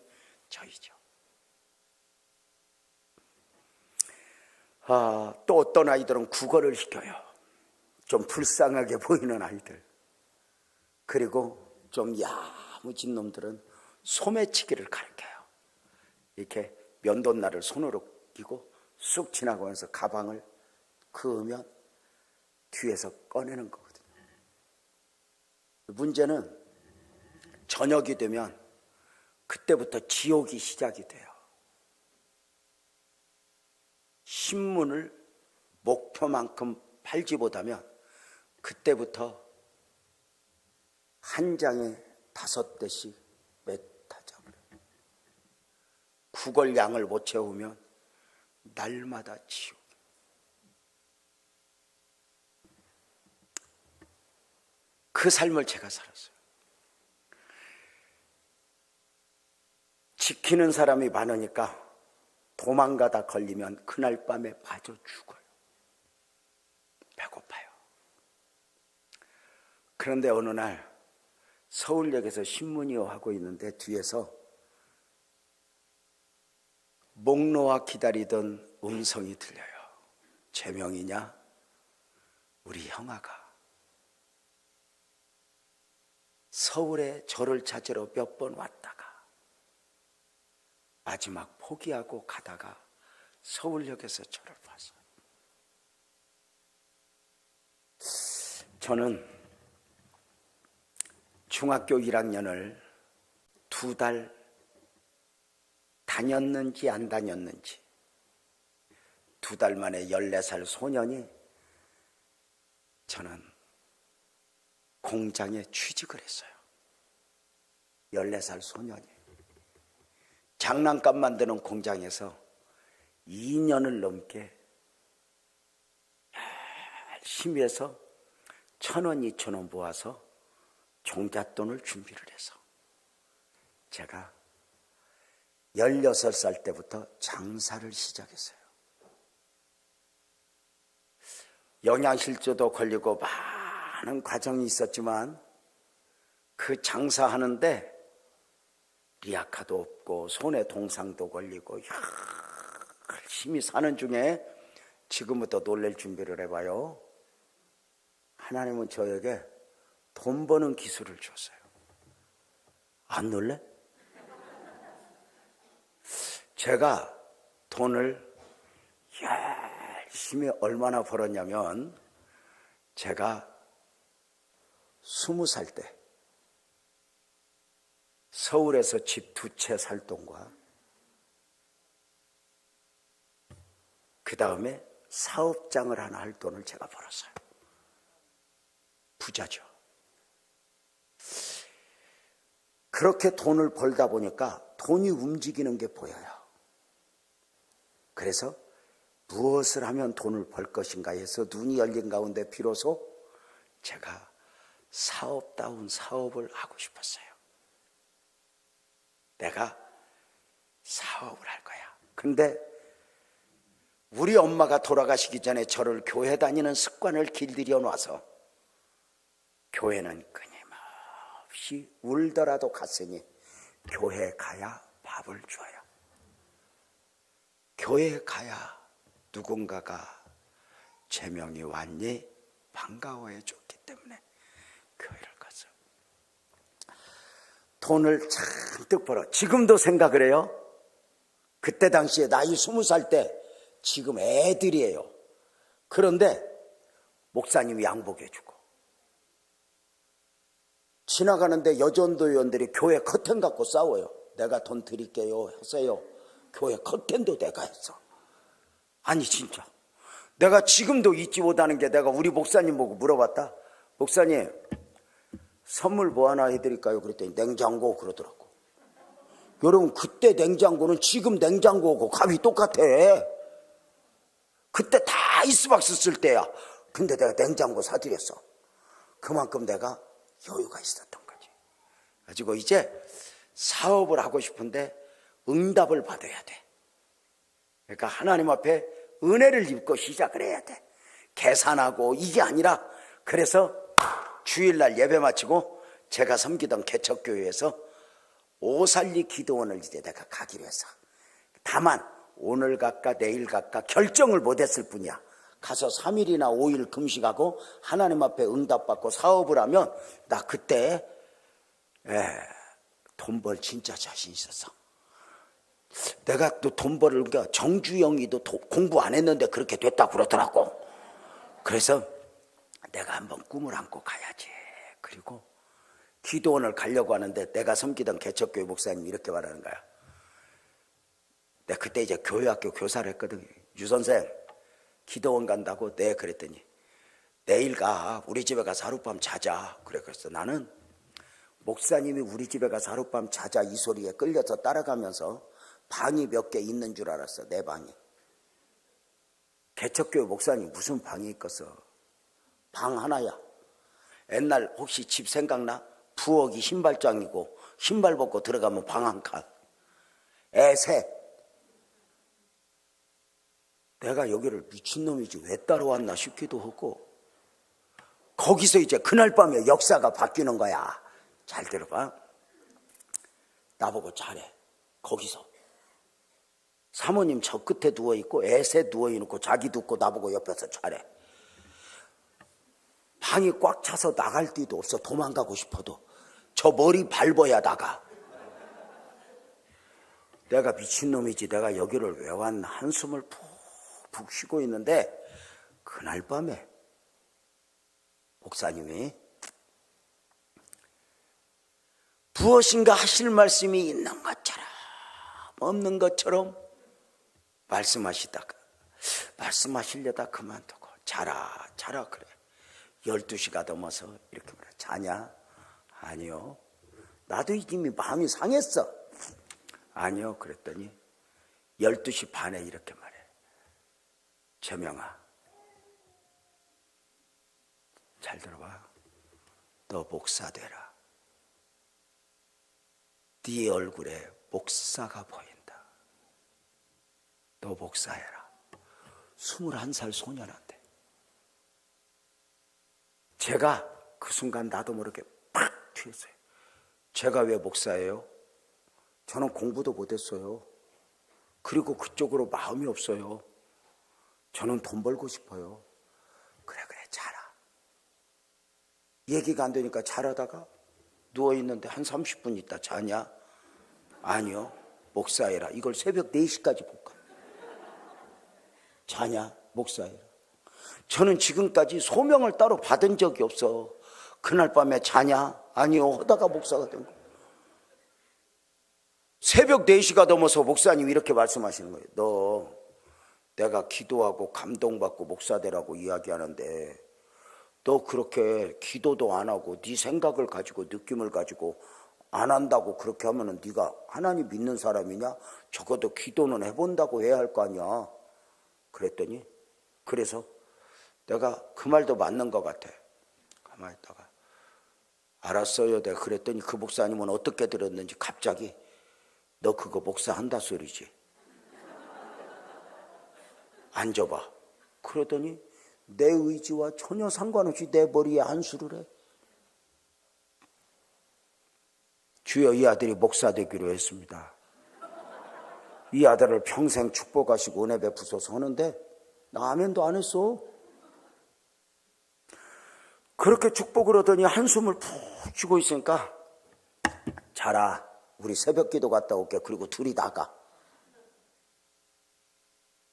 저희죠. 또 어떤 아이들은 국어를 시켜요. 좀 불쌍하게 보이는 아이들. 그리고 좀 야무진 놈들은 소매치기를 가르쳐요. 이렇게 면도날을 손으로 끼고 쑥 지나가면서 가방을 그으면 뒤에서 꺼내는 거거든요. 문제는 저녁이 되면 그때부터 지옥이 시작이 돼요. 신문을 목표만큼 팔지 못하면 그때부터 한 장에 5대씩 맺타장을 해요. 국어를 양을 못 채우면 날마다 지옥. 그 삶을 제가 살았어요. 지키는 사람이 많으니까 도망가다 걸리면 그날 밤에 마저 죽어요. 배고파요. 그런데 어느 날 서울역에서 신문이요 하고 있는데 뒤에서 목 놓아 기다리던 음성이 들려요. 제명이냐? 우리 형아가 서울에 저를 찾으러 몇 번 왔다가 마지막 포기하고 가다가 서울역에서 저를 봤어요. 저는 중학교 1학년을 2달 다녔는지 안 다녔는지 2달 만에 14살 소년이 저는 공장에 취직을 했어요. 14살 소년이 장난감 만드는 공장에서 2년을 넘게 열심히 해서 1,000원, 2,000원 모아서 종잣돈을 준비를 해서 제가 16살 때부터 장사를 시작했어요. 영양실조도 걸리고 많은 과정이 있었지만 그 장사하는데 리아카도 없고 손에 동상도 걸리고 열심히 사는 중에 지금부터 놀랄 준비를 해봐요. 하나님은 저에게 돈 버는 기술을 줬어요. 안 놀래? 제가 돈을 열심히 얼마나 벌었냐면 제가 20살 때 서울에서 집 2채 살 돈과 그 다음에 사업장을 하나 할 돈을 제가 벌었어요. 부자죠. 그렇게 돈을 벌다 보니까 돈이 움직이는 게 보여요. 그래서 무엇을 하면 돈을 벌 것인가 해서 눈이 열린 가운데 비로소 제가 사업다운 사업을 하고 싶었어요. 내가 사업을 할 거야. 근데 우리 엄마가 돌아가시기 전에 저를 교회 다니는 습관을 길들여 놔서 교회는 끊임없이 울더라도 갔으니 교회 가야 밥을 줘요. 교회 가야 누군가가 제명이 왔니? 반가워해 줬기 때문에 교회를 가서 돈을 잔뜩 벌어. 지금도 생각을 해요. 그때 당시에 나이 20살 때 지금 애들이에요. 그런데 목사님이 양복해주고 지나가는데 여전도 의원들이 교회 커튼 갖고 싸워요. 내가 돈 드릴게요 하세요. 교회 커튼도 내가 했어. 아니 진짜 내가 지금도 잊지 못하는 게 내가 우리 목사님 보고 물어봤다. 목사님 선물 뭐 하나 해드릴까요? 그랬더니 냉장고 그러더라고. 여러분 그때 냉장고는 지금 냉장고하고 값이 똑같아. 그때 다 아이스박스 쓸 때야. 근데 내가 냉장고 사드렸어. 그만큼 내가 여유가 있었던 거지. 가지고 이제 사업을 하고 싶은데 응답을 받아야 돼. 그러니까 하나님 앞에 은혜를 입고 시작을 해야 돼. 계산하고 이게 아니라. 그래서 주일날 예배 마치고 제가 섬기던 개척교회에서 오살리 기도원을 이제 내가 가기로 했어. 다만 오늘 갈까 내일 갈까 결정을 못했을 뿐이야. 가서 3일이나 5일 금식하고 하나님 앞에 응답받고 사업을 하면 나 그때 돈 벌 진짜 자신 있었어. 내가 또 돈 벌으니까 정주영이도 공부 안 했는데 그렇게 됐다고 그러더라고. 그래서 내가 한번 꿈을 안고 가야지. 그리고 기도원을 가려고 하는데 내가 섬기던 개척교회 목사님이 이렇게 말하는 거야. 내가 그때 이제 교회학교 교사를 했거든. 유 선생 기도원 간다고? 네. 그랬더니 내일 가. 우리 집에 가서 하룻밤 자자. 그래서 나는 목사님이 우리 집에 가서 하룻밤 자자 이 소리에 끌려서 따라가면서 방이 몇 개 있는 줄 알았어. 내 방이. 개척교회 목사님 무슨 방이 있겠어. 방 하나야. 옛날 혹시 집 생각나? 부엌이 신발장이고 신발 벗고 들어가면 방 한 칸. 애 셋. 내가 여기를 미친놈이지 왜 따라왔나 싶기도 하고. 거기서 이제 그날 밤에 역사가 바뀌는 거야. 잘 들어봐. 나보고 잘해. 거기서 사모님 저 끝에 누워있고 애새 누워있고 자기 듣고 나보고 옆에서 잘해. 방이 꽉 차서 나갈 데도 없어. 도망가고 싶어도 저 머리 밟아야 나가. 내가 미친놈이지 내가 여기를 왜 왔나 한숨을 푹푹 쉬고 있는데 그날 밤에 목사님이 무엇인가 하실 말씀이 있는 것처럼 없는 것처럼 말씀하시려다 그만두고 자라 그래. 12시가 넘어서 이렇게 말해. 자냐? 아니요. 나도 이미 마음이 상했어. 아니요. 그랬더니 12시 반에 이렇게 말해. 재명아, 잘 들어봐. 너 목사 되라. 네 얼굴에 목사가 보인다. 너 목사해라. 21살 소년한테. 제가 그 순간 나도 모르게 팍 튀었어요. 제가 왜 목사예요? 저는 공부도 못했어요. 그리고 그쪽으로 마음이 없어요. 저는 돈 벌고 싶어요. 그래 자라. 얘기가 안 되니까 자라다가 누워있는데 한 30분 있다 자냐? 아니요. 목사해라. 이걸 새벽 4시까지 볼까? 자냐? 목사해라. 저는 지금까지 소명을 따로 받은 적이 없어. 그날 밤에 자냐? 아니요. 하다가 목사가 된 거예요. 새벽 4시가 넘어서 목사님이 이렇게 말씀하시는 거예요. 너 내가 기도하고 감동받고 목사 되라고 이야기하는데 너 그렇게 기도도 안 하고 네 생각을 가지고 느낌을 가지고 안 한다고 그렇게 하면은 네가 하나님 믿는 사람이냐? 적어도 기도는 해본다고 해야 할 거 아니야. 그랬더니 그래서 내가 그 말도 맞는 것 같아. 가만히 있다가 알았어요. 내가 그랬더니 그 목사님은 어떻게 들었는지 갑자기 너 그거 목사한다 소리지. 앉아봐. 그러더니 내 의지와 전혀 상관없이 내 머리에 안수를 해. 주여 이 아들이 목사 되기로 했습니다. 이 아들을 평생 축복하시고 은혜 베푸소서 하는데 나 아멘도 안 했어. 그렇게 축복을 하더니 한숨을 푹 쉬고 있으니까 자라. 우리 새벽 기도 갔다 올게. 그리고 둘이 나가.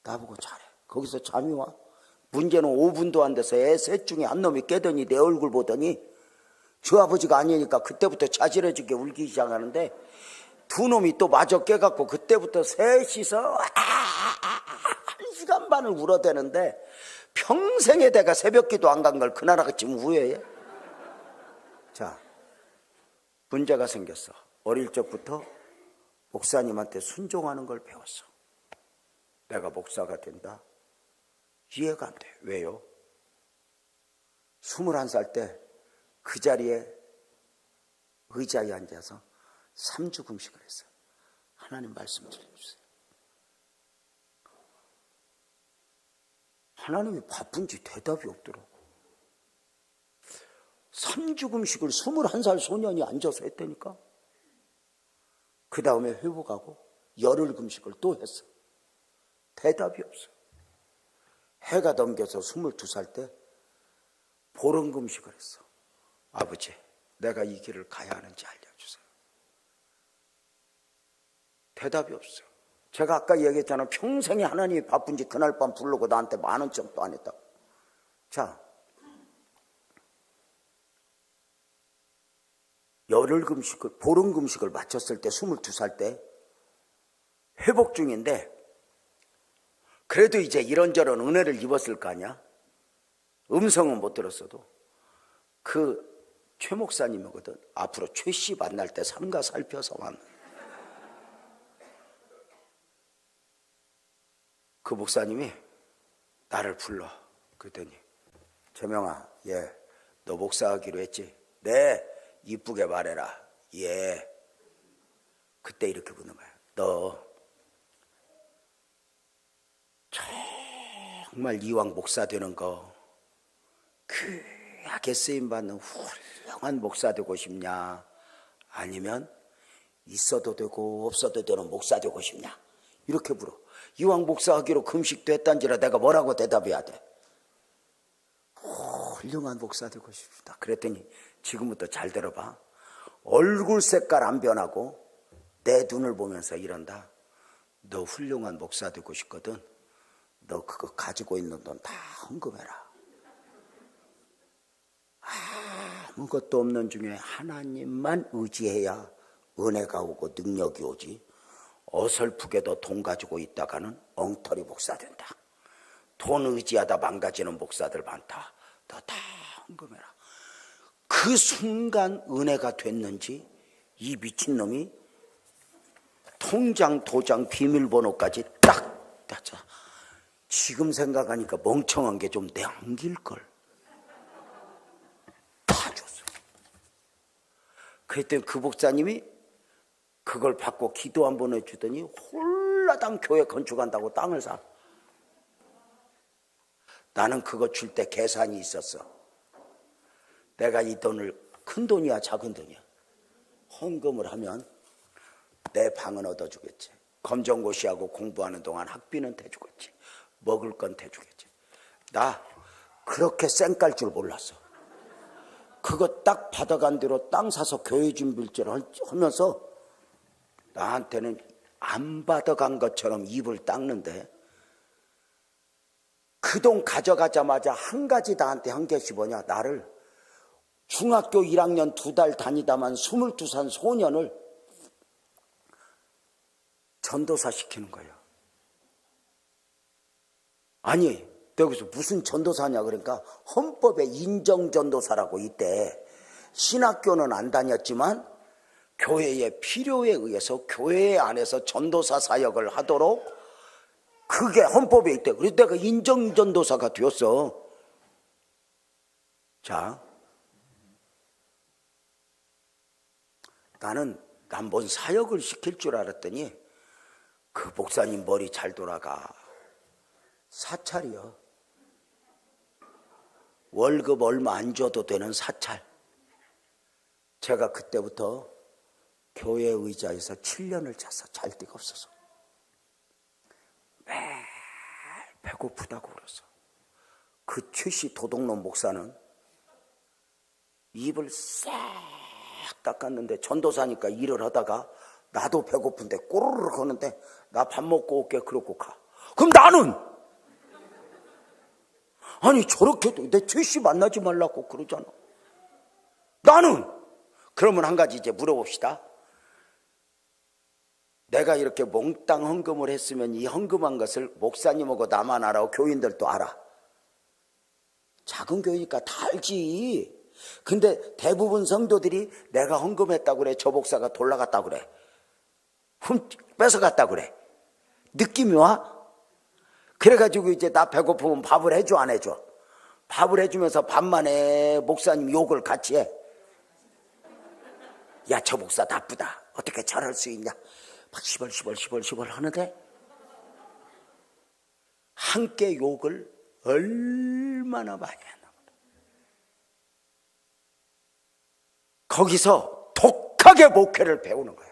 나보고 잘해. 거기서 잠이 와. 문제는 5분도 안 돼서 애 셋 중에 한 놈이 깨더니 내 얼굴 보더니 저 아버지가 아니니까 그때부터 자지러지게 울기 시작하는데 두 놈이 또 마저 깨갖고 그때부터 셋이서 1시간 반을 울어대는데 평생에 내가 새벽 기도 안 간 걸 그날같이 후회해. 자, 문제가 생겼어. 어릴 적부터 목사님한테 순종하는 걸 배웠어. 내가 목사가 된다? 이해가 안 돼. 왜요? 21살 때 그 자리에 의자에 앉아서 3주 금식을 했어요. 하나님 말씀 들려주세요. 하나님이 바쁜지 대답이 없더라고. 3주 금식을 21살 소년이 앉아서 했다니까. 그 다음에 회복하고 열흘 금식을 또 했어. 대답이 없어. 해가 넘겨서 22살 때 보름 금식을 했어. 아버지, 내가 이 길을 가야 하는지 알려주세요. 대답이 없어요. 제가 아까 얘기했잖아요. 평생에 하나님이 바쁜지 그날 밤 부르고 나한테 10,000원씩도 안 했다고. 자, 열흘 금식을, 보름 금식을 마쳤을 때 22살 때 회복 중인데 그래도 이제 이런저런 은혜를 입었을 거 아니야? 음성은 못 들었어도 그 최 목사님이거든. 앞으로 최 씨 만날 때 삼가 살펴서만. 그 목사님이 나를 불러. 그랬더니 재명아, 예, 너 목사하기로 했지? 네, 이쁘게 말해라. 예. 그때 이렇게 묻는 거야. 너 정말 이왕 목사 되는 거 귀하게 쓰임받는 훌륭한 목사 되고 싶냐? 아니면 있어도 되고 없어도 되는 목사 되고 싶냐? 이렇게 물어. 이왕 목사하기로 금식도 했단지라 내가 뭐라고 대답해야 돼? 훌륭한 목사 되고 싶다. 그랬더니 지금부터 잘 들어봐. 얼굴 색깔 안 변하고 내 눈을 보면서 이런다. 너 훌륭한 목사 되고 싶거든. 너 그거 가지고 있는 돈 다 헌금해라. 아무것도 없는 중에 하나님만 의지해야 은혜가 오고 능력이 오지. 어설프게도 돈 가지고 있다가는 엉터리 목사 된다. 돈 의지하다 망가지는 목사들 많다. 너 다 헌금해라. 그 순간 은혜가 됐는지 이 미친놈이 통장, 도장, 비밀번호까지 딱 땄어. 지금 생각하니까 멍청한 게 좀 남길걸. 다 줬어. 그랬더니 그 목사님이 그걸 받고 기도 한 번 해주더니 홀라당 교회 건축한다고 땅을 사. 나는 그거 줄 때 계산이 있었어. 내가 이 돈을, 큰 돈이야 작은 돈이야, 헌금을 하면 내 방은 얻어주겠지. 검정고시하고 공부하는 동안 학비는 대주겠지. 먹을 건 대주겠지. 나 그렇게 쌩깔 줄 몰랐어. 그거 딱 받아간 대로 땅 사서 교회 준비를 하면서 나한테는 안 받아간 것처럼 입을 닦는데, 그 돈 가져가자마자 한 가지 나한테 한 것이 뭐냐. 나를 중학교 1학년 2달 다니다만 22살 소년을 전도사 시키는 거예요. 아니, 여기서 무슨 전도사냐 그러니까 헌법에 인정전도사라고 있대. 신학교는 안 다녔지만 교회의 필요에 의해서 교회 안에서 전도사 사역을 하도록 그게 헌법에 있대. 그래서 내가 인정전도사가 되었어. 자, 난 뭔 사역을 시킬 줄 알았더니 그 목사님 머리 잘 돌아가. 사찰이요. 월급 얼마 안 줘도 되는 사찰. 제가 그때부터 교회 의자에서 7년을 잤어. 잘 데가 없어서. 매일 배고프다고 그랬어. 그 최씨 도둑놈 목사는 입을 싹 닦았는데 전도사니까 일을 하다가 나도 배고픈데 꼬르륵 하는데 나 밥 먹고 올게 그러고 가. 그럼 나는 아니 저렇게도 내 최씨 만나지 말라고 그러잖아. 나는 그러면 한 가지 이제 물어봅시다. 내가 이렇게 몽땅 헌금을 했으면 이 헌금한 것을 목사님하고 나만 알아, 교인들도 알아. 작은 교회니까 다 알지. 근데 대부분 성도들이 내가 헌금했다고 그래. 저 목사가 돌아갔다고 그래. 뺏어갔다고 그래. 느낌이 와? 그래가지고 이제 나 배고프면 밥을 해줘 안 해줘? 밥을 해주면서 밥만에 목사님 욕을 같이 해. 야, 저 목사 나쁘다. 어떻게 잘할 수 있냐. 막 시벌 하는데 함께 욕을 얼마나 많이 했나 보다. 거기서 독하게 목회를 배우는 거야.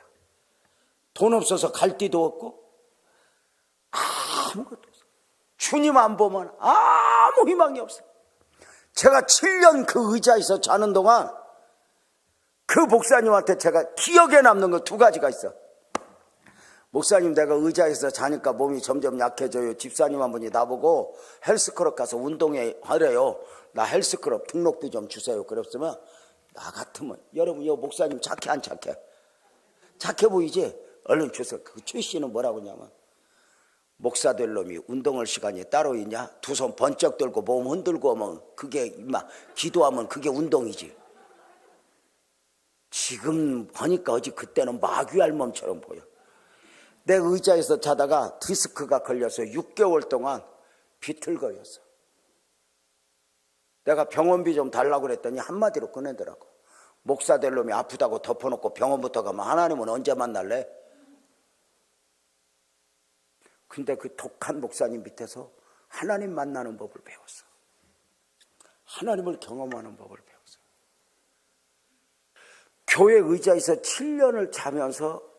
돈 없어서 갈 데도 없고 아무것도 없어. 주님 안 보면 아무 희망이 없어. 제가 7년 그 의자에서 자는 동안 그 목사님한테 제가 기억에 남는 거 2가지가 있어. 목사님, 내가 의자에서 자니까 몸이 점점 약해져요. 집사님 한 분이 나보고 헬스클럽 가서 운동해 하래요. 나 헬스클럽 등록비 좀 주세요. 그랬으면 나 같으면, 여러분 이 목사님 착해 안 착해? 착해 보이지? 얼른 주세요. 그 최씨는 뭐라고 하냐면, 목사 될 놈이 운동할 시간이 따로 있냐? 2손 번쩍 들고 몸 흔들고 하면 그게 임마 기도하면 그게 운동이지. 지금 보니까 어제 그때는 마귀 알몸처럼 보여. 내 의자에서 자다가 디스크가 걸려서 6개월 동안 비틀거렸어. 내가 병원비 좀 달라고 그랬더니 한마디로 꺼내더라고. 목사 될 놈이 아프다고 덮어놓고 병원부터 가면 하나님은 언제 만날래? 근데 그 독한 목사님 밑에서 하나님 만나는 법을 배웠어. 하나님을 경험하는 법을 배웠어. 교회 의자에서 7년을 자면서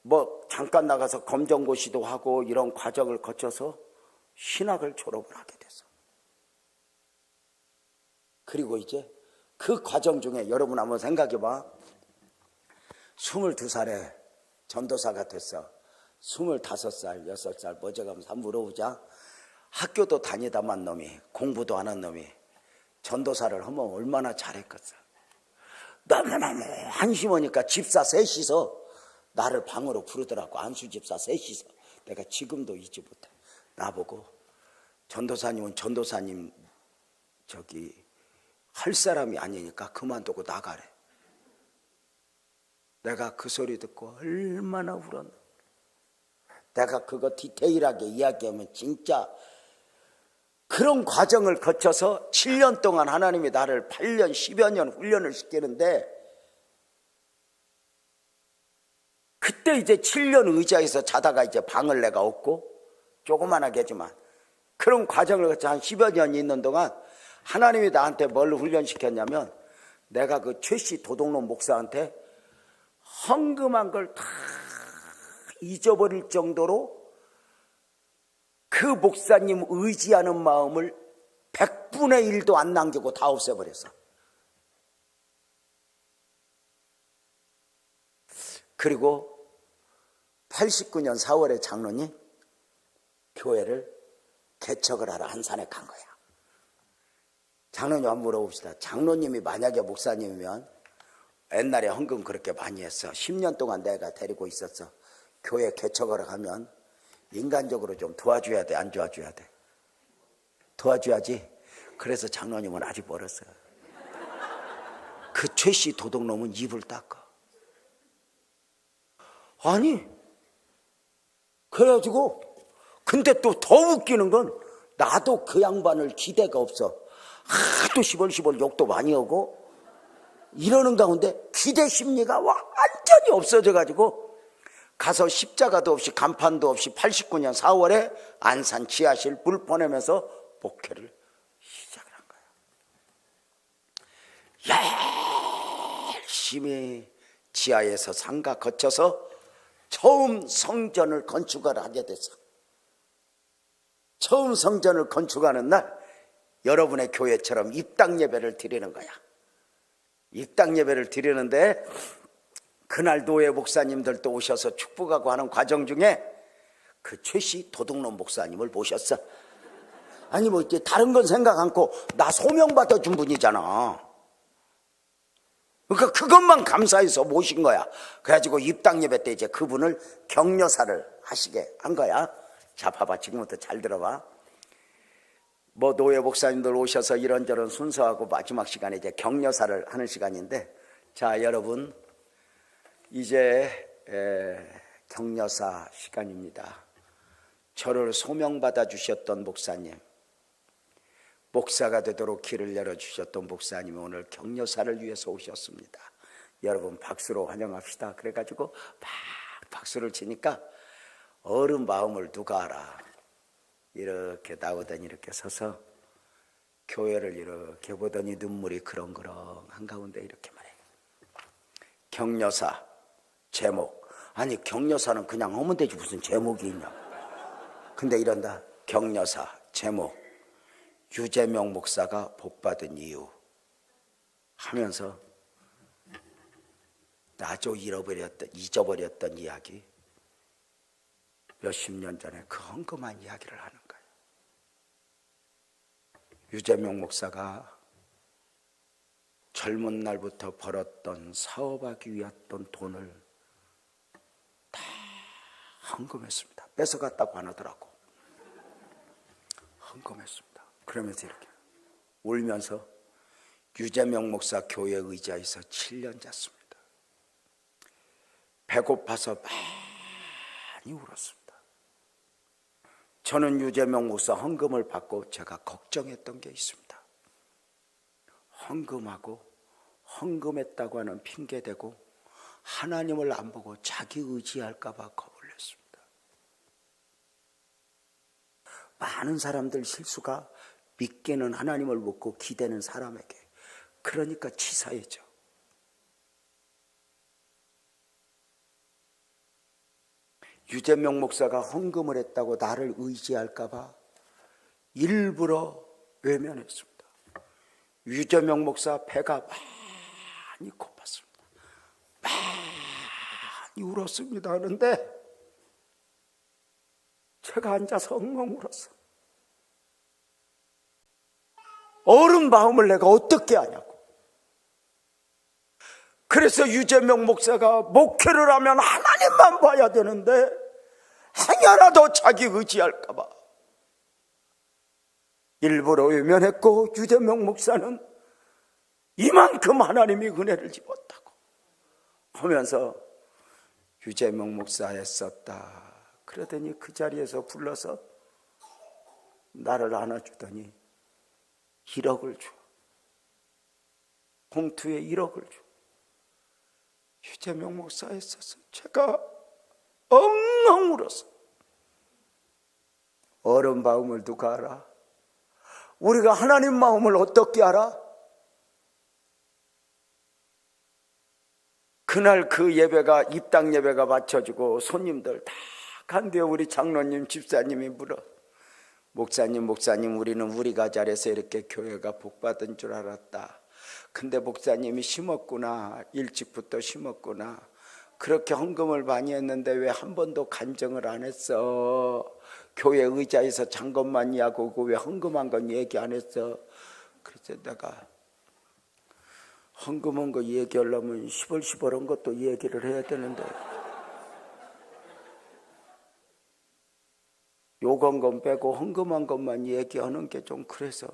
뭐 잠깐 나가서 검정고시도 하고 이런 과정을 거쳐서 신학을 졸업을 하게 됐어. 그리고 이제 그 과정 중에 여러분 한번 생각해 봐. 22살에 전도사가 됐어. 25살, 6살 뭐저가면서 물어보자. 학교도 다니다만 놈이, 공부도 안 한 놈이 전도사를 하면 얼마나 잘했겠어. 너무너무 한심하니까 집사 셋이서 나를 방으로 부르더라고. 안수 집사 셋이서. 내가 지금도 잊지 못해. 나보고 전도사님은 전도사님 할 사람이 아니니까 그만두고 나가래. 내가 그 소리 듣고 얼마나 울었나. 내가 그거 디테일하게 이야기하면 진짜 그런 과정을 거쳐서 7년 동안 하나님이 나를 8년, 10여 년 훈련을 시키는데, 그때 이제 7년 의자에서 자다가 이제 방을 내가 얻고, 조그만하게 하지만 그런 과정을 거쳐 한 10여 년 있는 동안 하나님이 나한테 뭘 훈련시켰냐면, 내가 그 최씨 도둑놈 목사한테 헌금한 걸 다 잊어버릴 정도로 그 목사님 의지하는 마음을 100분의 1도 안 남기고 다 없애버렸어. 그리고 89년 4월에 장로님 교회를 개척을 하러 한산에 간 거야. 장로님 한번 물어봅시다. 장로님이 만약에 목사님이면 옛날에 헌금 그렇게 많이 했어. 10년 동안 내가 데리고 있었어. 교회 개척을 하면 인간적으로 좀 도와줘야 돼, 안 도와줘야 돼? 도와줘야지. 그래서 장로님은 아직 멀었어요. 그 최씨 도둑놈은 입을 닦아. 아니, 그래가지고, 근데 또 더 웃기는 건 나도 그 양반을 기대가 없어. 하도 시벌시벌 욕도 많이 하고 이러는 가운데 기대 심리가 완전히 없어져가지고 가서 십자가도 없이 간판도 없이 89년 4월에 안산 지하실 불 보내면서 목회를 시작을 한 거야. 열심히 지하에서 상가 거쳐서 처음 성전을 건축을 하게 됐어. 처음 성전을 건축하는 날 여러분의 교회처럼 입당 예배를 드리는 거야. 입당 예배를 드리는데 그날 노예 목사님들도 오셔서 축복하고 하는 과정 중에 그 최씨 도둑놈 목사님을 모셨어. 아니 뭐 이제 다른 건 생각 않고 나 소명받아 준 분이잖아. 그러니까 그것만 감사해서 모신 거야. 그래가지고 입당 예배 때 이제 그분을 격려사를 하시게 한 거야. 자, 봐봐. 지금부터 잘 들어봐. 뭐 노예 목사님들 오셔서 이런저런 순서하고 마지막 시간에 이제 격려사를 하는 시간인데, 자, 여러분 이제 격려사 시간입니다. 저를 소명받아 주셨던 목사님, 목사가 되도록 길을 열어주셨던 목사님이 오늘 격려사를 위해서 오셨습니다. 여러분 박수로 환영합시다. 그래가지고 막 박수를 치니까 어른 마음을 누가 알아. 이렇게 나오더니 이렇게 서서 교회를 이렇게 보더니 눈물이 그렁그렁 한가운데 이렇게 말해. 격려사 제목. 아니 격려사는 그냥 하면 되지 무슨 제목이 있냐. 근데 이런다. 격려사 제목. 유재명 목사가 복받은 이유 하면서 나도 잊어버렸던 이야기, 몇십 년 전에 그 헝금한 이야기를 하는 거예요. 유재명 목사가 젊은 날부터 벌었던 사업하기 위했던 돈을 다 헌금했습니다. 뺏어갔다고 안 하더라고. 헌금했습니다. 그러면서 이렇게 울면서 유재명 목사 교회 의자에서 7년 잤습니다. 배고파서 많이 울었습니다. 저는 유재명 목사 헌금을 받고 제가 걱정했던 게 있습니다. 헌금했다고 하는 핑계대고 하나님을 안 보고 자기 의지할까 봐 겁을 냈습니다. 많은 사람들 실수가 믿기는 하나님을 묻고 기대는 사람에게, 그러니까 치사해져. 유재명 목사가 헌금을 했다고 나를 의지할까 봐 일부러 외면했습니다. 유재명 목사 배가 많이 고팠습니다. 많이 울었습니다. 하는데 제가 앉아서 엉엉 울었어. 어른 마음을 내가 어떻게 아냐고. 그래서 유재명 목사가 목회를 하면 하나님만 봐야 되는데 행여라도 자기 의지할까 봐 일부러 외면했고, 유재명 목사는 이만큼 하나님이 은혜를 입었다고 하면서 유재명 목사 애썼다. 그러더니 그 자리에서 불러서 나를 안아주더니 1억을 줘. 봉투에 1억을 줘. 유재명 목사 애써서 제가 엉엉 울었어. 어른 마음을 누가 알아? 우리가 하나님 마음을 어떻게 알아? 그날 그 예배가 입당 예배가 마쳐지고 손님들 다 간대요. 우리 장로님 집사님이 물어, 목사님 우리는 우리가 잘해서 이렇게 교회가 복받은 줄 알았다. 근데 목사님이 심었구나. 일찍부터 심었구나. 그렇게 헌금을 많이 했는데 왜 한 번도 간증을 안 했어? 교회 의자에서 잔것만 이야기하고 왜 헌금한 건 얘기 안 했어? 그래서 내가 헌금한 거 얘기하려면 시벌시벌한 것도 얘기를 해야 되는데 욕한 건 빼고 헌금한 것만 얘기하는 게 좀 그래서.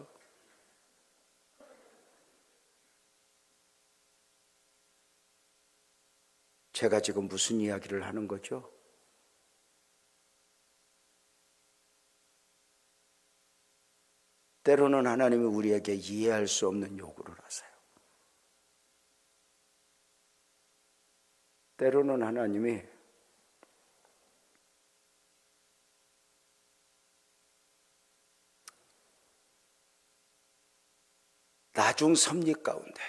제가 지금 무슨 이야기를 하는 거죠? 때로는 하나님이 우리에게 이해할 수 없는 요구를 하세요. 때로는 하나님이 나중 섭리 가운데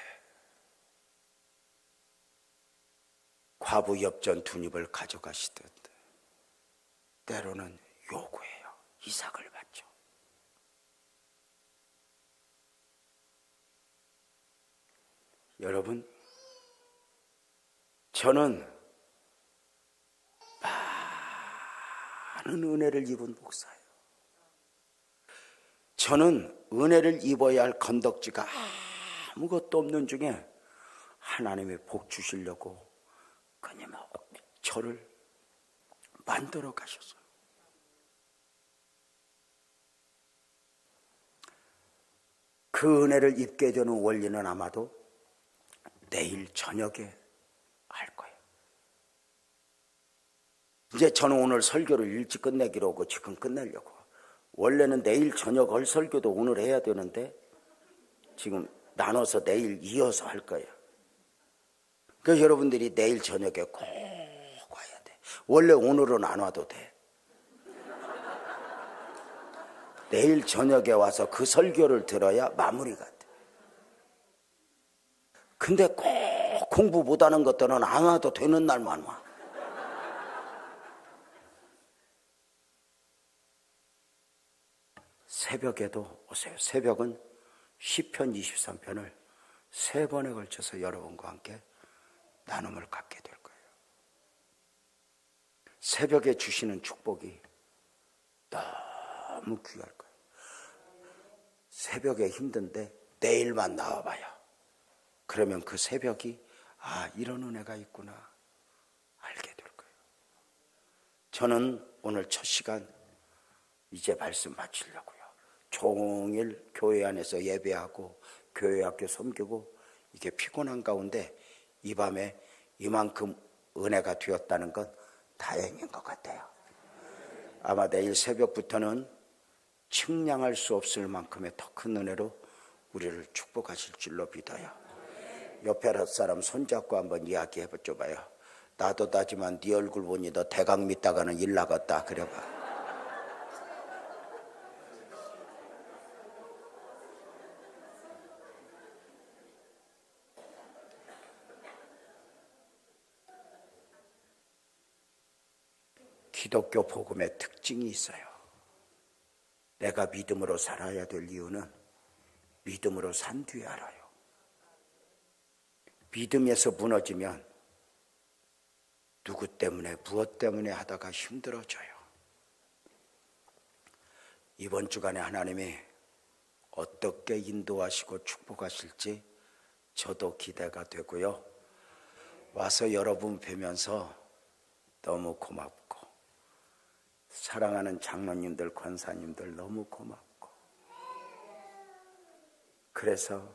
과부 엽전 두 입을 가져가시듯 때로는 요구해요. 이삭을 받죠. 여러분, 저는 많은 은혜를 입은 목사예요. 저는 은혜를 입어야 할 건덕지가 아무것도 없는 중에 하나님이 복 주시려고 그냥 저를 만들어 가셨어요. 그 은혜를 입게 되는 원리는 아마도 내일 저녁에 할 거예요. 이제 저는 오늘 설교를 일찍 끝내기로 하고 지금 끝내려고. 원래는 내일 저녁 할 설교도 오늘 해야 되는데 지금 나눠서 내일 이어서 할 거예요. 그래서 여러분들이 내일 저녁에 꼭 와야 돼. 원래 오늘은 안 와도 돼. 내일 저녁에 와서 그 설교를 들어야 마무리가 돼. 근데 꼭 공부 못하는 것들은 안 와도 되는 날만 와. 새벽에도 오세요. 새벽은 시편 23편을 3번에 걸쳐서 여러분과 함께 나눔을 갖게 될 거예요. 새벽에 주시는 축복이 너무 귀할 거예요. 새벽에 힘든데 내일만 나와봐요. 그러면 그 새벽이 이런 은혜가 있구나 알게 될 거예요. 저는 오늘 첫 시간 이제 말씀 마치려고요. 종일 교회 안에서 예배하고 교회 학교 섬기고 이게 피곤한 가운데 이 밤에 이만큼 은혜가 되었다는 건 다행인 것 같아요. 아마 내일 새벽부터는 측량할 수 없을 만큼의 더 큰 은혜로 우리를 축복하실 줄로 믿어요. 옆에 사람 손잡고 한번 이야기해 줘봐요. 나도 나지만 네 얼굴 보니 너 대강 믿다가는 일 나갔다 그래봐. 기독교 복음의 특징이 있어요. 내가 믿음으로 살아야 될 이유는 믿음으로 산 뒤에 알아요. 믿음에서 무너지면 누구 때문에 무엇 때문에 하다가 힘들어져요. 이번 주간에 하나님이 어떻게 인도하시고 축복하실지 저도 기대가 되고요. 와서 여러분 뵈면서 너무 고맙고, 사랑하는 장로님들, 권사님들 너무 고맙고, 그래서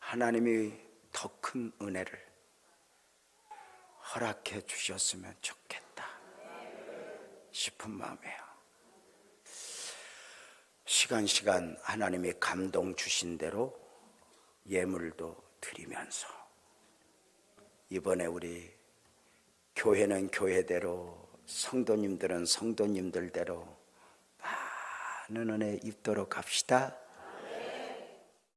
하나님이 더 큰 은혜를 허락해 주셨으면 좋겠다 싶은 마음이에요. 시간 하나님이 감동 주신 대로 예물도 드리면서, 이번에 우리 교회는 교회대로, 성도님들은 성도님들대로 많은 은혜 입도록 합시다.